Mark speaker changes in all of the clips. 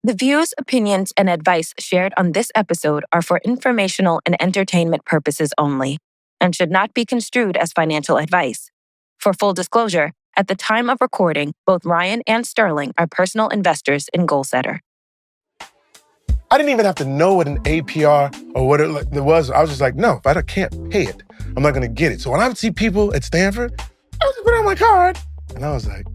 Speaker 1: The views, opinions, and advice shared on this episode are for informational and entertainment purposes only and should not be construed as financial advice. For full disclosure, at the time of recording, both Ryan and Sterling are personal investors in Goalsetter.
Speaker 2: I didn't even have to know what an APR or what it was. I was just like, no, if I can't pay it, I'm not going to get it. So when I would see people at Stanford, I would just put it on my card. And I was like,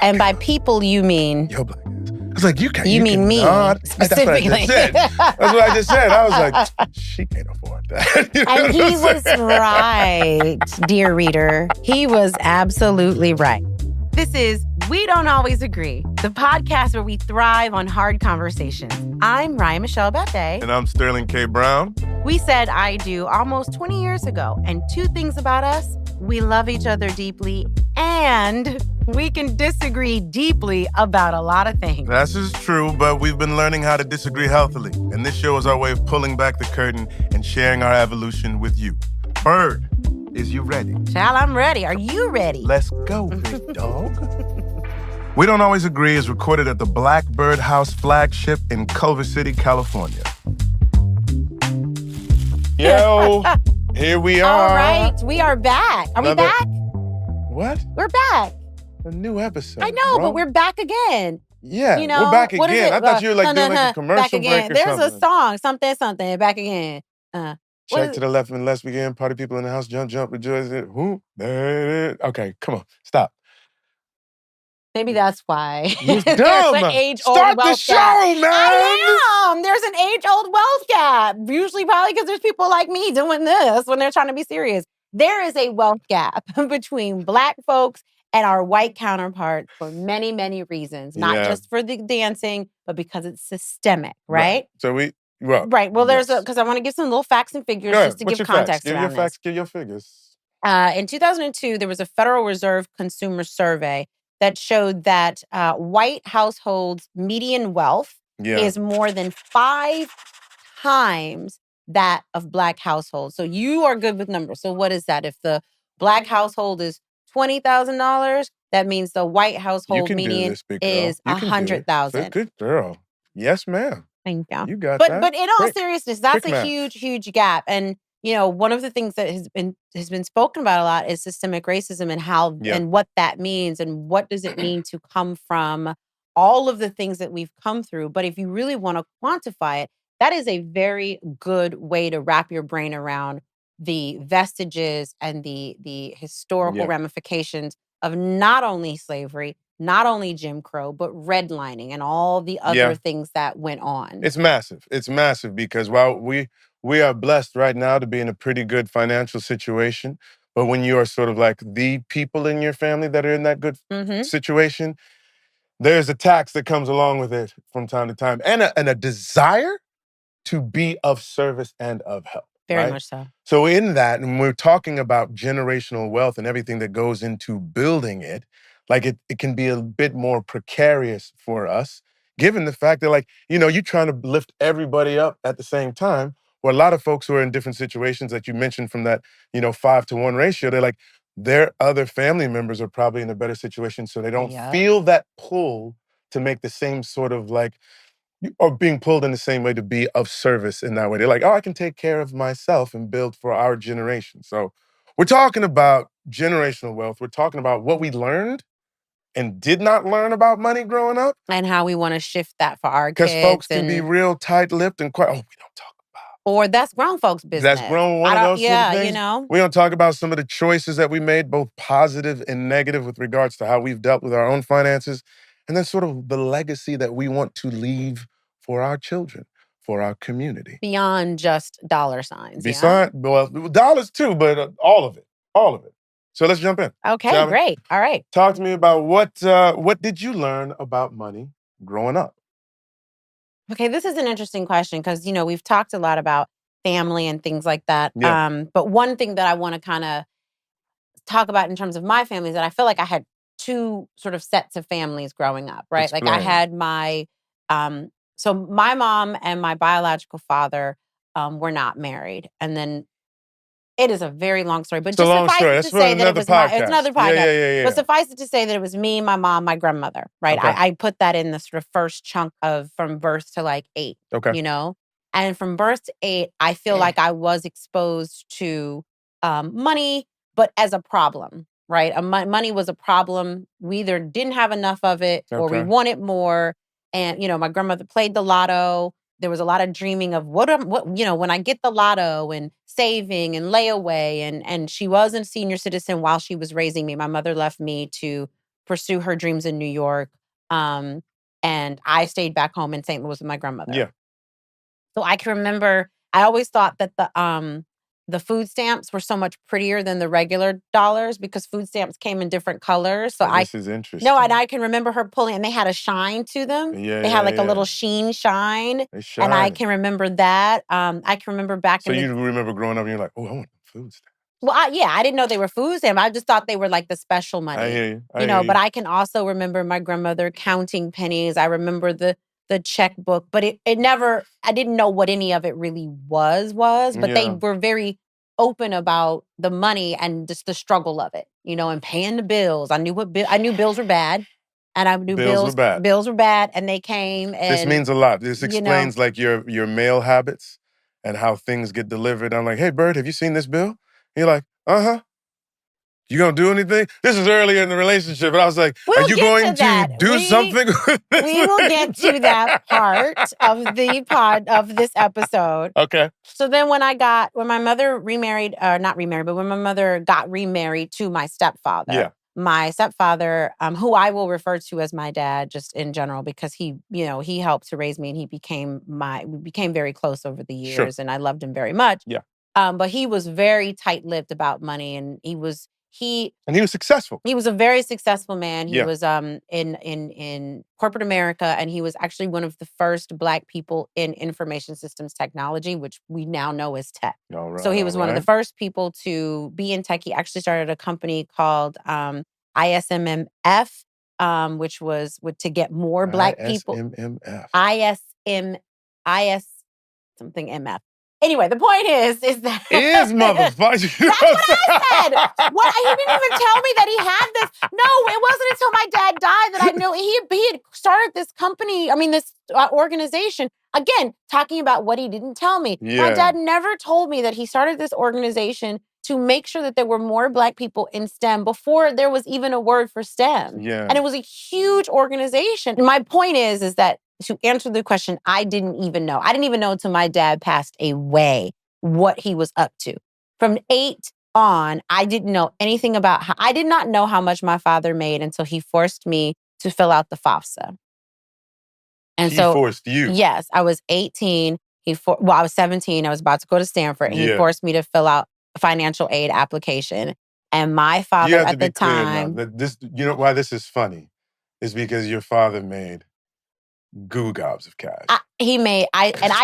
Speaker 3: and by people, you mean?
Speaker 2: Yo, black ass. I was like,
Speaker 3: you mean me, specifically.
Speaker 2: That's what I just said. I was like, she can't afford that.
Speaker 3: And he was right, dear reader. He was absolutely right. This is We Don't Always Agree, the podcast where we thrive on hard conversations. I'm Ryan Michelle Buffet.
Speaker 2: And I'm Sterling K. Brown.
Speaker 3: We said I do almost 20 years ago. And two things about us: we love each other deeply and we can disagree deeply about a lot of things.
Speaker 2: That is true, but we've been learning how to disagree healthily. And this show is our way of pulling back the curtain and sharing our evolution with you. Bird, is you ready?
Speaker 3: Child, I'm ready. Are you ready?
Speaker 2: Let's go, big dog. We Don't Always Agree is recorded at the Blackbird House flagship in Culver City, California. Yo, here we are.
Speaker 3: All right, we are back. Are we back?
Speaker 2: What?
Speaker 3: We're back.
Speaker 2: A new episode.
Speaker 3: I know,
Speaker 2: bro.
Speaker 3: but we're back again.
Speaker 2: Yeah,
Speaker 3: you know,
Speaker 2: we're back
Speaker 3: what is
Speaker 2: again.
Speaker 3: it?
Speaker 2: I thought you were like doing like a commercial
Speaker 3: back again.
Speaker 2: break or
Speaker 3: There's
Speaker 2: something.
Speaker 3: a song, something, back again.
Speaker 2: Check to the left and let's begin. Party people in the house, jump, rejoice. Whoop. Okay, come on, stop.
Speaker 3: Maybe that's why.
Speaker 2: You're
Speaker 3: There's
Speaker 2: dumb.
Speaker 3: an age-old
Speaker 2: Start the
Speaker 3: wealth
Speaker 2: show,
Speaker 3: gap.
Speaker 2: man.
Speaker 3: I am. There's an age-old wealth gap. Usually probably because there's people like me doing this when they're trying to be serious. There is a wealth gap between Black folks and our white counterparts for many, many reasons. Not just for the dancing, but because it's systemic, right?
Speaker 2: So
Speaker 3: Well, there's because I want to give some little facts and figures just to give context around this.
Speaker 2: Give your figures.
Speaker 3: In 2002, there was a Federal Reserve consumer survey that showed that white households' median wealth is more than 5 times that of Black households. So you are good with numbers. So what is that? If the Black household is $20,000, that means the white household median is $100,000.
Speaker 2: Good girl. Yes, ma'am.
Speaker 3: Thank you.
Speaker 2: You got that.
Speaker 3: But in all seriousness, that's a huge gap. And you know, one of the things that has been spoken about a lot is systemic racism and how and what that means and what does it mean to come from all of the things that we've come through. But if you really want to quantify it, that is a very good way to wrap your brain around the vestiges and the historical ramifications of not only slavery, not only Jim Crow, but redlining and all the other things that went on.
Speaker 2: It's massive. It's massive because while we are blessed right now to be in a pretty good financial situation, but when you are sort of like the people in your family that are in that good situation, there's a tax that comes along with it from time to time and a desire to be of service and of help.
Speaker 3: Very much so.
Speaker 2: So in that, and we're talking about generational wealth and everything that goes into building it, like it can be a bit more precarious for us, given the fact that like, you know, you're trying to lift everybody up at the same time. Or a lot of folks who are in different situations that you mentioned from that, 5-to-1 ratio, they're like, their other family members are probably in a better situation, so they don't feel that pull to make the same sort of like, or being pulled in the same way to be of service in that way. They're like, oh, I can take care of myself and build for our generation. So we're talking about generational wealth. We're talking about what we learned and did not learn about money growing up.
Speaker 3: And how we want to shift that for our kids.
Speaker 2: Because folks can be real tight-lipped and quiet. Oh, we don't talk about.
Speaker 3: Or that's grown folks' business.
Speaker 2: That's grown one of those sort of things.
Speaker 3: You know.
Speaker 2: We don't talk about some of the choices that we made, both positive and negative with regards to how we've dealt with our own finances. And then sort of the legacy that we want to leave for our children, for our community.
Speaker 3: Beyond just dollar signs.
Speaker 2: Well, dollars too, but all of it. So let's jump in.
Speaker 3: Okay, great. All right.
Speaker 2: Talk to me about what did you learn about money growing up?
Speaker 3: Okay, this is an interesting question because, we've talked a lot about family and things like that.
Speaker 2: Yeah.
Speaker 3: But one thing that I want to kind of talk about in terms of my family is that I feel like I had two sort of sets of families growing up, right?
Speaker 2: Explain.
Speaker 3: Like I had my, so my mom and my biological father were not married. And then It is a very long story, but
Speaker 2: it's just suffice it
Speaker 3: to say that it was
Speaker 2: podcast.
Speaker 3: It's another podcast.
Speaker 2: Yeah.
Speaker 3: But suffice it to say that it was me, my mom, my grandmother, right?
Speaker 2: Okay.
Speaker 3: I put that in the sort of first chunk of from birth to like 8,
Speaker 2: okay.
Speaker 3: And from birth to 8, I feel like I was exposed to money, but as a problem, right? Money was a problem. We either didn't have enough of it or we wanted more. And, my grandmother played the lotto. There was a lot of dreaming of what when I get the lotto and saving and layaway. And she was a senior citizen while she was raising me. My mother left me to pursue her dreams in New York. And I stayed back home in St. Louis with my grandmother.
Speaker 2: Yeah.
Speaker 3: So I can remember, I always thought that the food stamps were so much prettier than the regular dollars because food stamps came in different colors. So
Speaker 2: this is interesting.
Speaker 3: No, and I can remember her pulling, and they had a shine to them.
Speaker 2: Yeah,
Speaker 3: they had like a little sheen shine.
Speaker 2: They shine.
Speaker 3: And I can remember that. I can remember back
Speaker 2: so you remember growing up and you're like, oh, I want food stamps.
Speaker 3: Well, I didn't know they were food stamps. I just thought they were like the special money.
Speaker 2: I hear you.
Speaker 3: But I can also remember my grandmother counting pennies. I remember the checkbook, but it never, I didn't know what any of it really was, but they were very open about the money and just the struggle of it, and paying the bills. I knew bills were bad, and I knew bills were bad, and they came. And
Speaker 2: this means a lot. This explains like your mail habits and how things get delivered. I'm like, hey, Bird, have you seen this bill? You're like, uh-huh. You gonna do anything? This is earlier in the relationship, and I was like, are you going to do something?
Speaker 3: We will get to that part of this episode.
Speaker 2: Okay.
Speaker 3: So then when my mother remarried, not remarried, but when my mother got remarried to my stepfather, my stepfather, who I will refer to as my dad just in general, because he helped to raise me and we became very close over the years, and I loved him very much.
Speaker 2: Yeah.
Speaker 3: But he was very tight-lipped about money, and he was
Speaker 2: successful.
Speaker 3: He was a very successful man. He was in corporate America, and he was actually one of the first Black people in information systems technology, which we now know as tech. So he was one of the first people to be in tech. He actually started a company called ISMMF, which was to get more Black people. ISMMF. Something MF. Anyway, the point is that
Speaker 2: is motherfucker.
Speaker 3: That's what I said. He didn't even tell me that he had this. No, it wasn't until my dad died that I knew he had started this company. I mean, this organization. Again, talking about what he didn't tell me.
Speaker 2: Yeah.
Speaker 3: My dad never told me that he started this organization to make sure that there were more Black people in STEM before there was even a word for STEM.
Speaker 2: Yeah.
Speaker 3: And it was a huge organization. And my point is that to answer the question, I didn't even know. I didn't even know until my dad passed away what he was up to. From 8 on, I didn't know anything about I did not know how much my father made until he forced me to fill out the FAFSA. And
Speaker 2: he forced you?
Speaker 3: Yes, I was 18. I was 17. I was about to go to Stanford, and he forced me to fill out a financial aid application. And my father at the time,
Speaker 2: you know why this is funny, is because your father made goo gobs of cash.
Speaker 3: I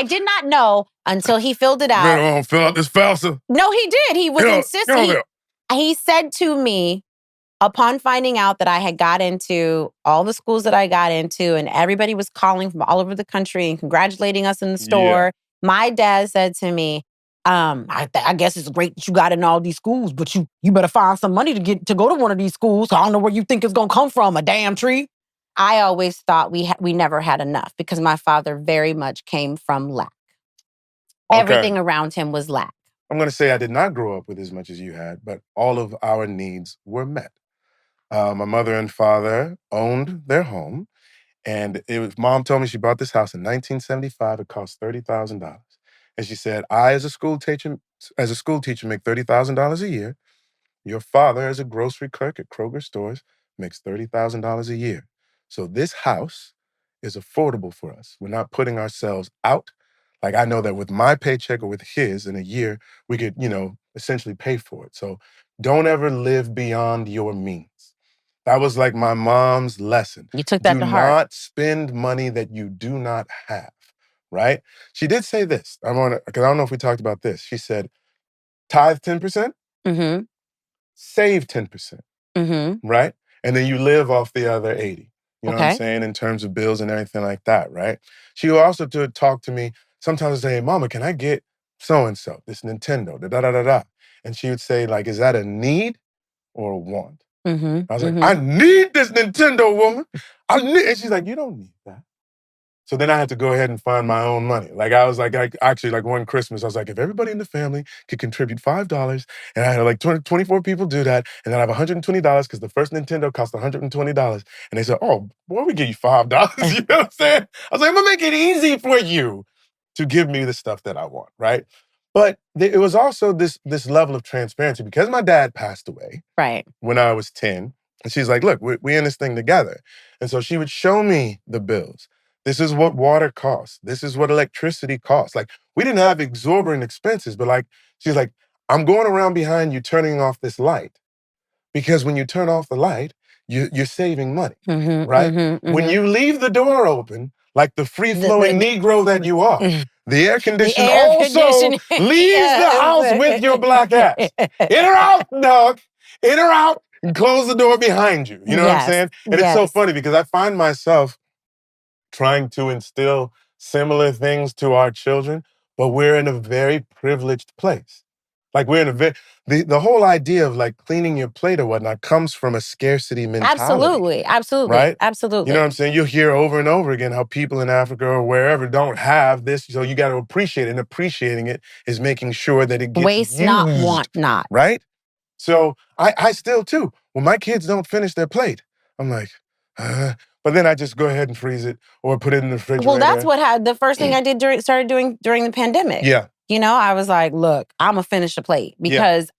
Speaker 3: did not know until he filled it out.
Speaker 2: You fill out this FAFSA?
Speaker 3: No, he did. He was insisting. He said to me, upon finding out that I had got into all the schools that I got into, and everybody was calling from all over the country and congratulating us in the store, my dad said to me, I guess it's great that you got in all these schools, but you better find some money to go to one of these schools. I don't know where you think it's going to come from, a damn tree. I always thought we never had enough because my father very much came from lack. Everything around him was lack.
Speaker 2: I'm going to say I did not grow up with as much as you had, but all of our needs were met. My mother and father owned their home, and Mom told me she bought this house in 1975. It cost $30,000. And she said, I, as a school teacher, make $30,000 a year. Your father, as a grocery clerk at Kroger stores, makes $30,000 a year. So this house is affordable for us. We're not putting ourselves out. Like, I know that with my paycheck or with his in a year, we could, essentially pay for it. So don't ever live beyond your means. That was like my mom's lesson.
Speaker 3: You took that to heart.
Speaker 2: Do not spend money that you do not have, right? She did say this. Because I don't know if we talked about this. She said, tithe 10%, save 10%, right? And then you live off the other 80. You know what I'm saying? In terms of bills and everything like that, right? She also talk to me, sometimes say, hey, Mama, can I get so-and-so, this Nintendo, da-da-da-da-da. And she would say, like, is that a need or a want?
Speaker 3: Mm-hmm.
Speaker 2: I was like, I need this Nintendo, woman. And she's like, you don't need that. So then I had to go ahead and find my own money. Like I was like, actually like one Christmas, I was like, if everybody in the family could contribute $5, and I had like 24 people do that, and then I have $120 because the first Nintendo cost $120. And they said, oh, boy, we give you $5. You know what I'm saying? I was like, I'm gonna make it easy for you to give me the stuff that I want, right? But it was also this level of transparency because my dad passed away when I was 10. And she's like, look, we're in this thing together. And so she would show me the bills. This is what water costs. This is what electricity costs. Like, we didn't have exorbitant expenses, but like, she's like, I'm going around behind you turning off this light because when you turn off the light, you're saving money, right? When you leave the door open, like the free-flowing Negro that you are, the air conditioner also leaves the house with your black ass. In or out, dog. In or out, and close the door behind you. You know what I'm saying? And it's so funny because I find myself trying to instill similar things to our children, but we're in a very privileged place. Like we're in a the whole idea of like cleaning your plate or whatnot comes from a scarcity mentality.
Speaker 3: Absolutely.
Speaker 2: Right? You know what I'm saying? You'll hear over and over again how people in Africa or wherever don't have this, so you got to appreciate it. And appreciating it is making sure that it gets
Speaker 3: waste
Speaker 2: used,
Speaker 3: not, want not.
Speaker 2: Right? So I still too, when my kids don't finish their plate, I'm like, but then I just go ahead and freeze it or put it in the refrigerator.
Speaker 3: Well, that's what the first thing I started doing during the pandemic.
Speaker 2: Yeah.
Speaker 3: You know, I was like, look, I'm gonna finish the plate because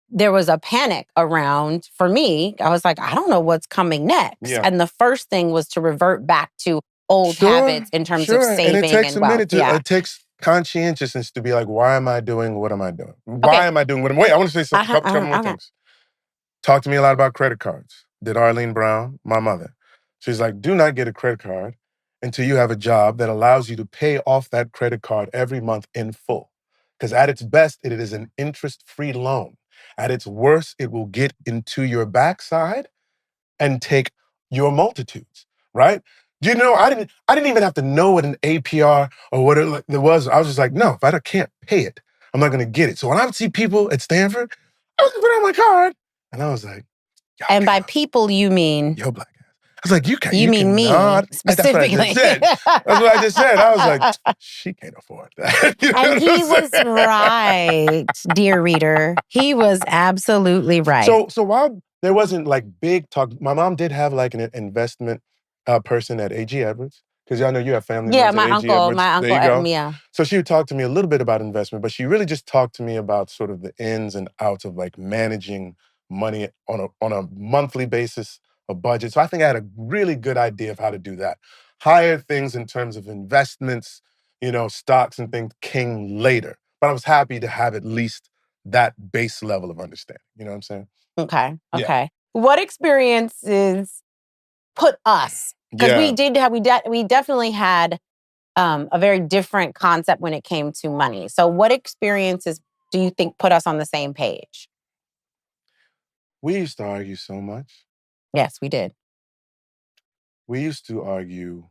Speaker 3: there was a panic around for me. I was like, I don't know what's coming next.
Speaker 2: Yeah.
Speaker 3: And the first thing was to revert back to old habits in terms of saving
Speaker 2: and it takes
Speaker 3: and
Speaker 2: a
Speaker 3: wealth.
Speaker 2: minute it takes conscientiousness to be like, why am I doing what am I doing? Why am I doing what I'm... Wait, I want to say a couple more things. Talk to me a lot about credit cards. Did Arlene Brown, my mother. She's like, do not get a credit card until you have a job that allows you to pay off that credit card every month in full. Because at its best, it is an interest-free loan. At its worst, it will get into your backside and take your multitudes, right? You know, I didn't even have to know what an APR or what it was. I was just like, no, if I can't pay it, I'm not gonna get it. So when I would see people at Stanford, I was put on my card. And I was like,
Speaker 3: and by people, you mean...
Speaker 2: Yo, black ass. I was like, you
Speaker 3: mean me, specifically.
Speaker 2: That's what I just said. That's what I just said. I was like, she can't afford that. You know
Speaker 3: and he was right, dear reader. He was absolutely right.
Speaker 2: So while there wasn't like big talk, my mom did have like an investment person at A.G. Edwards. Because y'all know you have family members at A.G. Edwards.
Speaker 3: My uncle,
Speaker 2: there you go.
Speaker 3: Yeah.
Speaker 2: So she would talk to me a little bit about investment, but she really just talked to me about sort of the ins and outs of like managing money on a monthly basis, a budget. So I think I had a really good idea of how to do that. Higher things in terms of investments, you know, stocks and things came later. But I was happy to have at least that base level of understanding. You know what I'm saying?
Speaker 3: Okay. Yeah. What experiences put us... Because we definitely had a very different concept when it came to money. So what experiences do you think put us on the same page?
Speaker 2: We used to argue so much.
Speaker 3: Yes, we did.
Speaker 2: We used to argue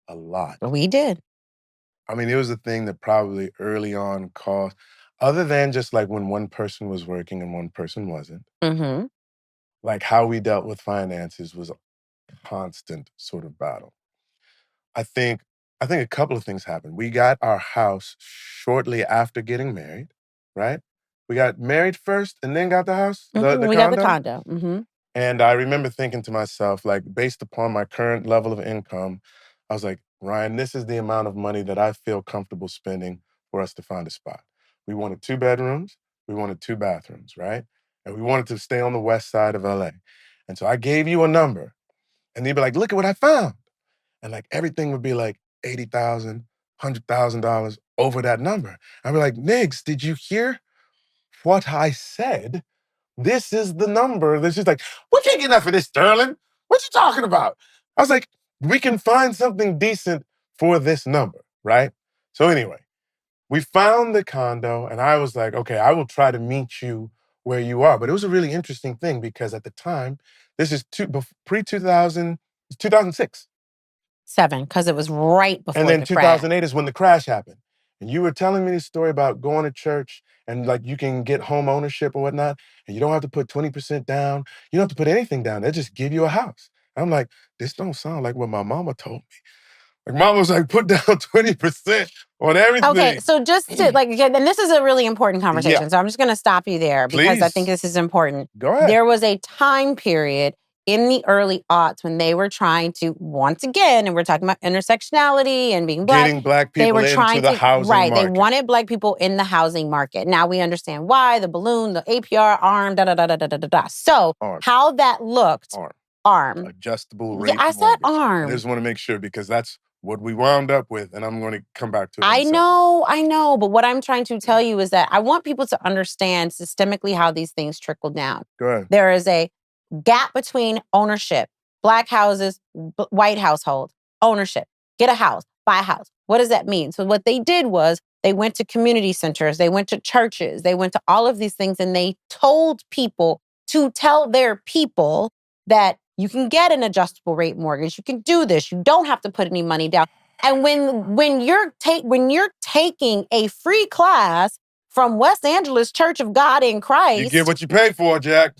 Speaker 2: a lot.
Speaker 3: We did.
Speaker 2: I mean, it was a thing that probably early on caused, other than just like when one person was working and one person wasn't, like how we dealt with finances was a constant sort of battle. I think a couple of things happened. We got our house shortly after getting married, right? We got married first and then got the house, the condo.
Speaker 3: We got the condo.
Speaker 2: And I remember thinking to myself, like, based upon my current level of income, I was like, Ryan, this is the amount of money that I feel comfortable spending for us to find a spot. We wanted 2 bedrooms. We wanted 2 bathrooms, right? And we wanted to stay on the west side of LA. And so I gave you a number. And they'd be like, look at what I found. And like everything would be like $80,000, $100,000 over that number. I'd be like, Niggs, did you hear what I said? This is the number. That's just like, we can't get enough of this, Sterling. What you talking about? I was like, we can find something decent for this number, right? So anyway, we found the condo and I was like, okay, I will try to meet you where you are. But it was a really interesting thing because at the time, this is pre-2000, 2006.
Speaker 3: 7, because it was right before the crash.
Speaker 2: And then 2008 is when the crash happened. And you were telling me this story about going to church and like you can get home ownership or whatnot, and you don't have to put 20% down. You don't have to put anything down. They just give you a house. I'm like, this don't sound like what my mama told me. Like mom was like, put down 20% on everything.
Speaker 3: Okay, so just to and this is a really important conversation. So I'm just going to stop you there because I think this is important.
Speaker 2: Go ahead.
Speaker 3: There was a time period in the early aughts when they were trying to, once again, and we're talking about intersectionality and being Black.
Speaker 2: Getting Black people
Speaker 3: they were trying
Speaker 2: into the housing market.
Speaker 3: They wanted Black people in the housing market. Now we understand why, the balloon, the APR, ARM, da-da-da-da-da-da-da. So how that looked, ARM.
Speaker 2: Adjustable rate
Speaker 3: I said
Speaker 2: mortgage.
Speaker 3: ARM.
Speaker 2: I just want to make sure because that's what we wound up with, and I'm going to come back to it.
Speaker 3: I know. But what I'm trying to tell you is that I want people to understand systemically how these things trickle down.
Speaker 2: Go ahead.
Speaker 3: There is a gap between ownership, Black houses, white household, ownership, get a house, buy a house. What does that mean? So what they did was they went to community centers, they went to churches, they went to all of these things, and they told people to tell their people that you can get an adjustable rate mortgage. You can do this. You don't have to put any money down. And when you're taking a free class from West Angeles Church of God in Christ,
Speaker 2: you get what you pay for, Jack.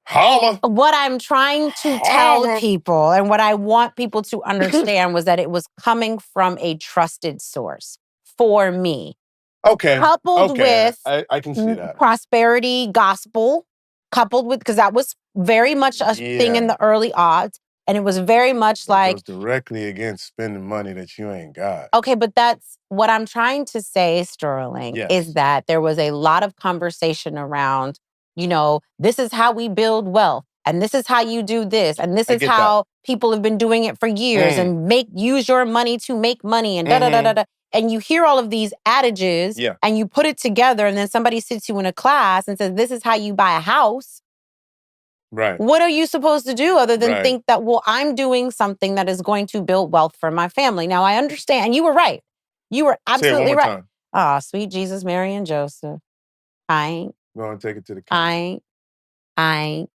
Speaker 2: Holla.
Speaker 3: What I'm trying to tell people and what I want people to understand was that it was coming from a trusted source for me.
Speaker 2: Okay.
Speaker 3: Coupled with
Speaker 2: I can see that.
Speaker 3: Prosperity gospel, coupled with, because that was very much a thing in the early odds. And it was very much like...
Speaker 2: It goes directly against spending money that you ain't got.
Speaker 3: Okay, but that's what I'm trying to say, Sterling, is that there was a lot of conversation around, this is how we build wealth. And this is how you do this. And this is how people have been doing it for years. And use your money to make money and da-da-da-da-da. And you hear all of these adages and you put it together and then somebody sits you in a class and says, this is how you buy a house.
Speaker 2: Right.
Speaker 3: What are you supposed to do other than think that, well, I'm doing something that is going to build wealth for my family? Now, I understand. You were right. You were absolutely right.
Speaker 2: Say it one more time.
Speaker 3: Sweet Jesus, Mary, and Joseph. I ain't.
Speaker 2: Go and take it to the camera.
Speaker 3: I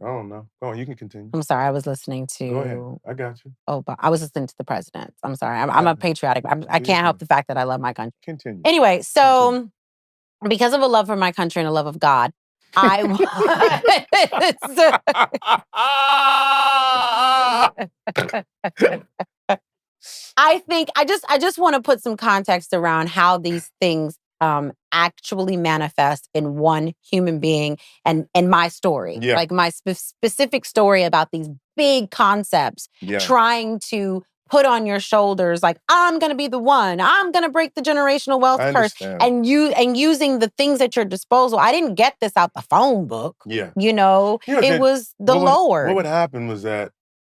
Speaker 2: don't know. Go on, you can continue.
Speaker 3: I'm sorry, I was listening to...
Speaker 2: Go ahead. I got you.
Speaker 3: Oh, but I was listening to the president. I'm sorry. I'm a patriotic. I can't help the fact that I love my country.
Speaker 2: Continue.
Speaker 3: Anyway, so because of a love for my country and a love of God, I think I just want to put some context around how these things actually manifest in one human being and my story. Like my specific story about these big concepts trying to put on your shoulders like, I'm going to be the one. I'm going to break the generational wealth curse. And using the things at your disposal. I didn't get this out the phone book.
Speaker 2: Yeah.
Speaker 3: It was the Lord.
Speaker 2: What would happen was that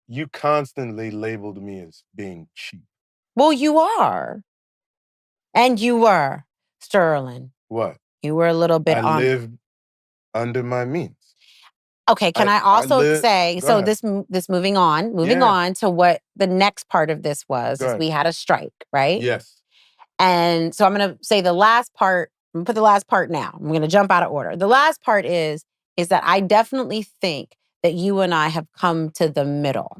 Speaker 2: you constantly labeled me as being cheap.
Speaker 3: Well, you are. And you were, Sterling.
Speaker 2: What?
Speaker 3: You were a little bit
Speaker 2: I lived under my means.
Speaker 3: Okay, can I also say, so this moving on to what the next part of this was, is we had a strike, right?
Speaker 2: Yes.
Speaker 3: And so I'm going to say the last part, I'm going to put the last part now. I'm going to jump out of order. The last part is that I definitely think that you and I have come to the middle.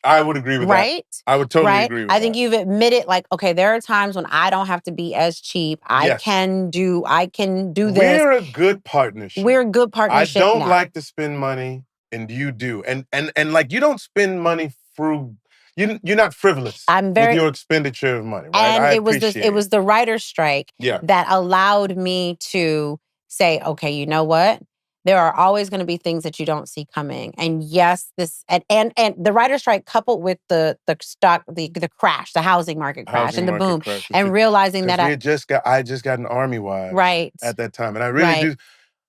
Speaker 2: I would agree with that.
Speaker 3: Right?
Speaker 2: I would totally agree with that.
Speaker 3: I think you've admitted, like, okay, there are times when I don't have to be as cheap. I can do this.
Speaker 2: We're a good partnership.
Speaker 3: We're a good partnership.
Speaker 2: I don't like to spend money, and you do. And like, you don't spend money through... You're not frivolous with your expenditure of money, right?
Speaker 3: And it was the writer's strike that allowed me to say, okay, you know what? There are always going to be things that you don't see coming. And yes, and the writer's strike coupled with the crash, the housing market crash and the boom, and realizing that I
Speaker 2: just got an Army wife at that time. And I really do.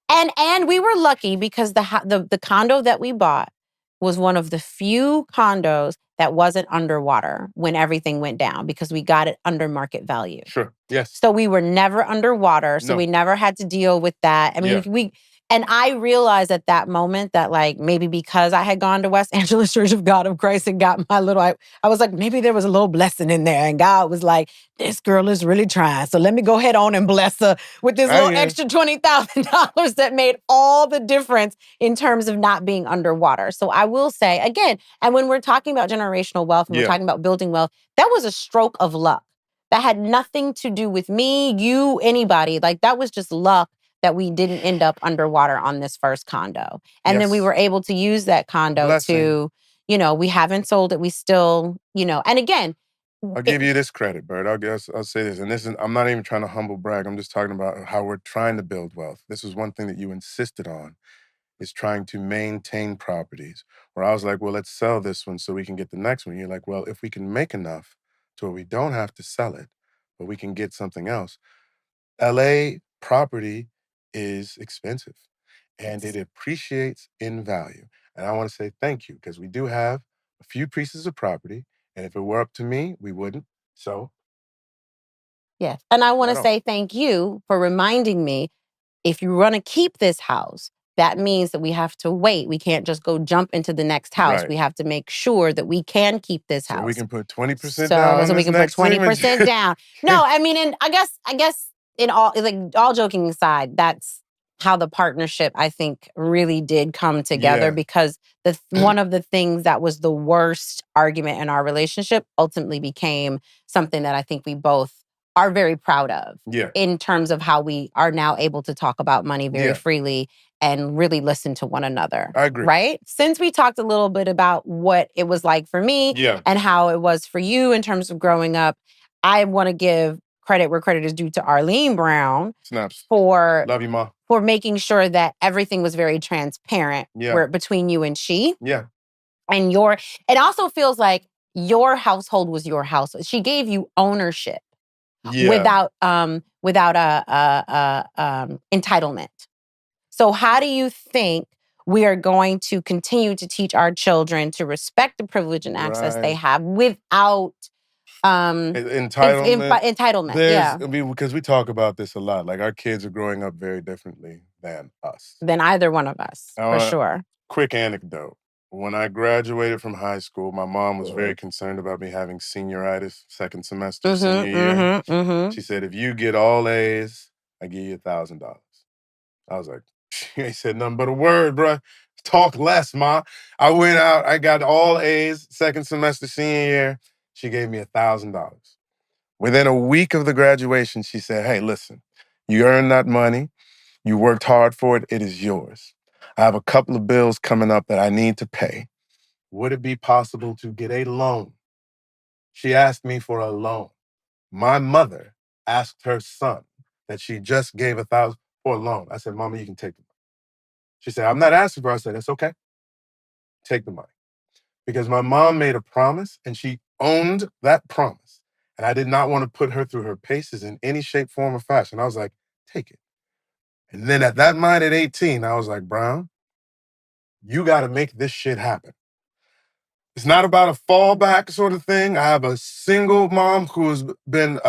Speaker 3: And we were lucky because the condo that we bought was one of the few condos that wasn't underwater when everything went down, because we got it under market value.
Speaker 2: Sure. Yes.
Speaker 3: So we were never underwater. So we never had to deal with that. I mean, And I realized at that moment that like maybe because I had gone to West Angeles Church of God of Christ and got my little, I was like, maybe there was a little blessing in there. And God was like, this girl is really trying. So let me go ahead on and bless her with this little extra $20,000 that made all the difference in terms of not being underwater. So I will say again, and when we're talking about generational wealth and we're talking about building wealth, that was a stroke of luck. That had nothing to do with me, you, anybody. Like that was just luck that we didn't end up underwater on this first condo. And then we were able to use that condo to, we haven't sold it. We still, and again.
Speaker 2: I'll give you this credit, Bert. I'll say this. And I'm not even trying to humble brag. I'm just talking about how we're trying to build wealth. This is one thing that you insisted on, is trying to maintain properties. Where I was like, well, let's sell this one so we can get the next one. You're like, well, if we can make enough to where we don't have to sell it, but we can get something else. LA property is expensive and it appreciates in value. And I want to say thank you because we do have a few pieces of property. And if it were up to me, we wouldn't. So.
Speaker 3: Yes. And I want to say thank you for reminding me, if you want to keep this house, that means that we have to wait. We can't just go jump into the next house. Right. We have to make sure that we can keep this house.
Speaker 2: So we can put 20% down on
Speaker 3: so
Speaker 2: this
Speaker 3: we can
Speaker 2: next
Speaker 3: put 20% down. No, I mean, and I guess in all joking aside, that's how the partnership, I think, really did come together because one of the things that was the worst argument in our relationship ultimately became something that I think we both are very proud of in terms of how we are now able to talk about money very freely and really listen to one another.
Speaker 2: I agree.
Speaker 3: Right? Since we talked a little bit about what it was like for me and how it was for you in terms of growing up, I want to give credit where credit is due to Arlene Brown.
Speaker 2: Snaps.
Speaker 3: Love
Speaker 2: you, Ma.
Speaker 3: For making sure that everything was very transparent between you and she.
Speaker 2: Yeah.
Speaker 3: And it also feels like your household was your house. She gave you ownership. Without entitlement. So how do you think we are going to continue to teach our children to respect the privilege and access they have without
Speaker 2: entitlement? Because we talk about this a lot. Like our kids are growing up very differently than us.
Speaker 3: Than either one of us, for sure.
Speaker 2: Quick anecdote. When I graduated from high school, my mom was very concerned about me having senioritis, second semester, senior year. She said, if you get all A's, I give you $1,000. I was like, she ain't said nothing but a word, bruh. Talk less, Ma. I went out, I got all A's, second semester, senior year. She gave me $1,000. Within a week of the graduation, she said, hey, listen, you earned that money. You worked hard for it. It is yours. I have a couple of bills coming up that I need to pay. Would it be possible to get a loan? She asked me for a loan. My mother asked her son that she just gave $1,000 for a loan. I said, Mama, you can take the money. She said, I'm not asking for it. I said, it's okay. Take the money. Because my mom made a promise and she owned that promise. And I did not want to put her through her paces in any shape, form, or fashion. I was like, take it. And then at that night at 18, I was like, Brown, you got to make this shit happen. It's not about a fallback sort of thing. I have a single mom who's been,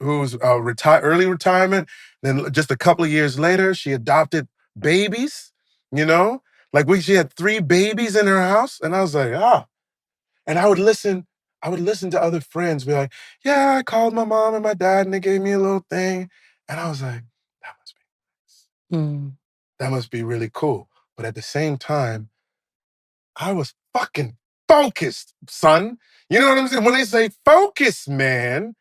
Speaker 2: early retirement. Then just a couple of years later, she adopted babies, she had 3 babies in her house. And I was like, And I would listen to other friends be like, yeah, I called my mom and my dad and they gave me a little thing. And I was like, that must be nice. That must be really cool. But at the same time, I was fucking focused, son. You know what I'm saying? When they say focus, man,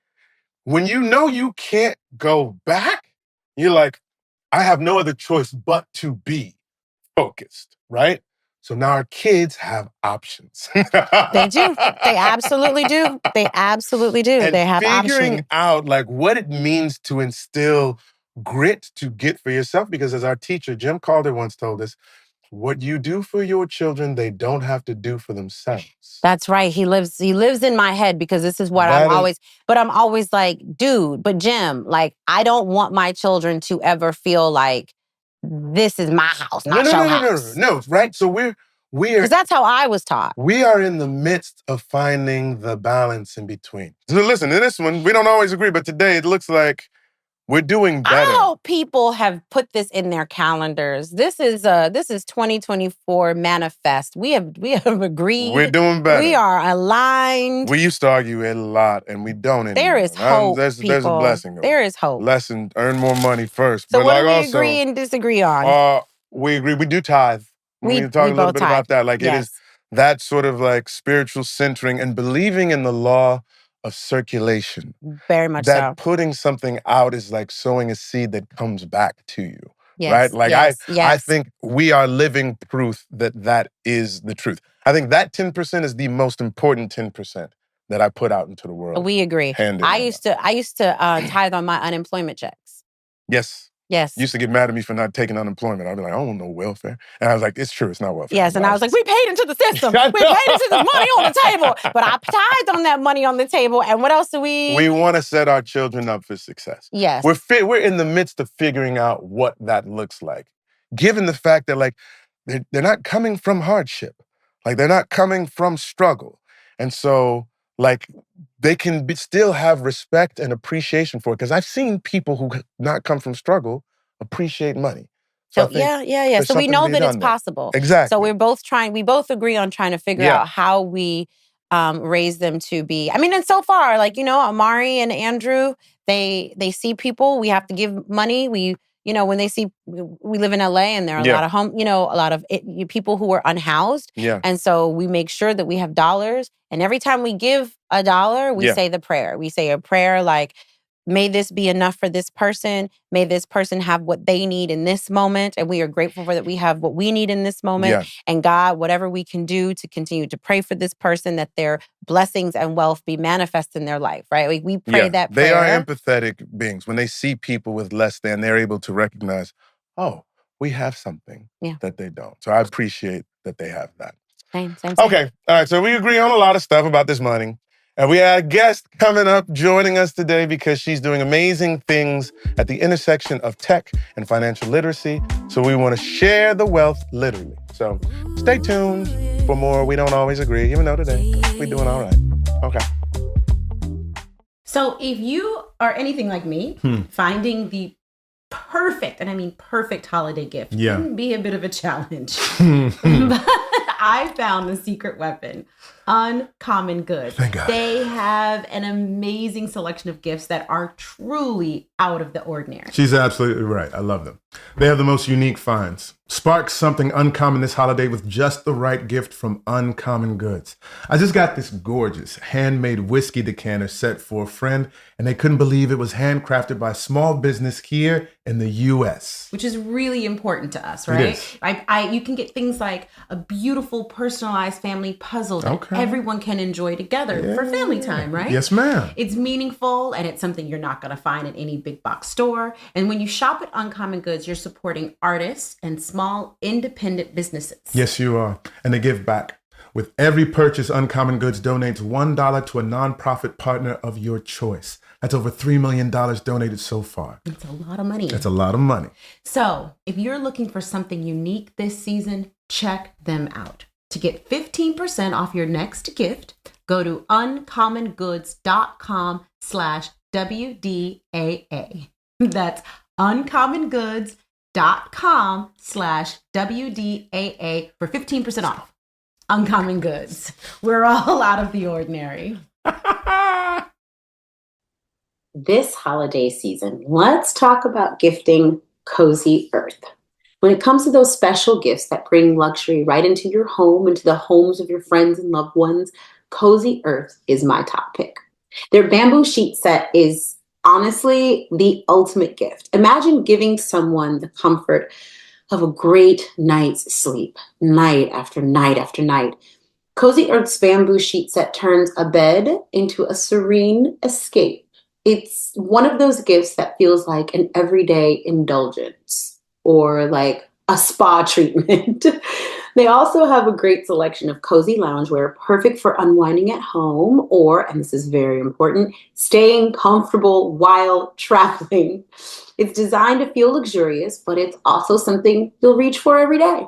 Speaker 2: when you know you can't go back, you're like, I have no other choice but to be focused, right? So now our kids have options.
Speaker 3: They do. They absolutely do. They absolutely do.
Speaker 2: And
Speaker 3: they have
Speaker 2: figuring out like what it means to instill grit to get for yourself. Because as our teacher, Jim Calder, once told us, what you do for your children, they don't have to do for themselves.
Speaker 3: That's right. He lives in my head because this is what I'm always like, dude, but Jim, like, I don't want my children to ever feel like this is my house, not your house.
Speaker 2: No, right? So we're
Speaker 3: because that's how I was taught.
Speaker 2: We are in the midst of finding the balance in between. So listen, in this one, we don't always agree, but today it looks like We're doing better.
Speaker 3: I hope people have put this in their calendars. This is 2024 manifest. We have agreed.
Speaker 2: We're doing better.
Speaker 3: We are aligned.
Speaker 2: We used to argue a lot, and we don't anymore.
Speaker 3: There is hope.
Speaker 2: There's a blessing.
Speaker 3: There is hope.
Speaker 2: Lesson: earn more money first.
Speaker 3: So
Speaker 2: but
Speaker 3: what
Speaker 2: like
Speaker 3: do we
Speaker 2: also,
Speaker 3: agree and disagree on?
Speaker 2: We agree. We do tithe. We talk a little bit about that. Like it is that sort of like spiritual centering and believing in the law of circulation.
Speaker 3: Very much
Speaker 2: that
Speaker 3: so.
Speaker 2: Putting something out is like sowing a seed that comes back to you.
Speaker 3: Yes,
Speaker 2: right? Like
Speaker 3: yes.
Speaker 2: I think we are living proof that is the truth. I think that 10% is the most important 10% that I put out into the world.
Speaker 3: We agree. I used to tithe on my unemployment checks.
Speaker 2: Yes.
Speaker 3: Yes.
Speaker 2: You used to get mad at me for not taking unemployment. I'd be like, I don't want no welfare. And I was like, it's true, it's not welfare.
Speaker 3: Yes, and I was like, we paid into the system. We paid into this money on the table. But I tithed on that money on the table. And what else do we...
Speaker 2: We want to set our children up for success.
Speaker 3: Yes.
Speaker 2: We're in the midst of figuring out what that looks like. Given the fact that like, they're not coming from hardship. Like they're not coming from struggle. And so like, they can still have respect and appreciation for it. Because I've seen people who not come from struggle appreciate money.
Speaker 3: So yeah. So we know that it's possible.
Speaker 2: Exactly.
Speaker 3: So we both agree on trying to figure out how we raise them to be. I mean, and so far, like, Amari and Andrew, they see people, we have to give money. When they see, we live in LA and there are a lot of people who are unhoused.
Speaker 2: Yeah.
Speaker 3: And so we make sure that we have dollars. And every time we give $1, we say the prayer. We say a prayer like, may this be enough for this person. May this person have what they need in this moment. And we are grateful for that we have what we need in this moment.
Speaker 2: Yeah.
Speaker 3: And God, whatever we can do to continue to pray for this person, that their blessings and wealth be manifest in their life, right? Like we pray that prayer.
Speaker 2: They are empathetic beings. When they see people with less than, they're able to recognize, oh, we have something that they don't. So I appreciate that they have that.
Speaker 3: Same.
Speaker 2: Okay. All right. So we agree on a lot of stuff about this money. And we had a guest coming up joining us today because she's doing amazing things at the intersection of tech and financial literacy. So we want to share the wealth literally. So stay tuned for more. We don't always agree, even though today we're doing all right. Okay.
Speaker 3: So if you are anything like me, finding the perfect, and I mean perfect holiday gift can be a bit of a challenge. But I found the secret weapon, Uncommon Goods.
Speaker 2: Thank God.
Speaker 3: They have an amazing selection of gifts that are truly out of the ordinary.
Speaker 2: She's absolutely right. I love them. They have the most unique finds. Spark something uncommon this holiday with just the right gift from Uncommon Goods. I just got this gorgeous handmade whiskey decanter set for a friend, and they couldn't believe it was handcrafted by a small business here in the U.S.
Speaker 3: Which is really important to us, right?
Speaker 2: It is.
Speaker 3: You can get things like a beautiful personalized family puzzle that everyone can enjoy together for family time, right?
Speaker 2: Yes, ma'am.
Speaker 3: It's meaningful, and it's something you're not going to find in any big box store. And when you shop at Uncommon Goods, you're supporting artists and small independent businesses.
Speaker 2: Yes, you are. And they give back. With every purchase, Uncommon Goods donates $1 to a nonprofit partner of your choice. That's over $3 million donated so far.
Speaker 3: It's a lot of money.
Speaker 2: That's a lot of money.
Speaker 3: So if you're looking for something unique this season, check them out. To get 15% off your next gift, go to uncommongoods.com/WDAA. That's uncommongoods.com/WDAA for 15% off. Uncommon Goods. We're all out of the ordinary.
Speaker 4: This holiday season, let's talk about gifting Cozy Earth. When it comes to those special gifts that bring luxury right into your home, into the homes of your friends and loved ones, Cozy Earth is my top pick. Their bamboo sheet set is honestly the ultimate gift. Imagine giving someone the comfort of a great night's sleep, night after night after night. Cozy Earth's bamboo sheet set turns a bed into a serene escape. It's one of those gifts that feels like an everyday indulgence or like a spa treatment. They also have a great selection of cozy loungewear, perfect for unwinding at home or, and this is very important, staying comfortable while traveling. It's designed to feel luxurious, but it's also something you'll reach for every day.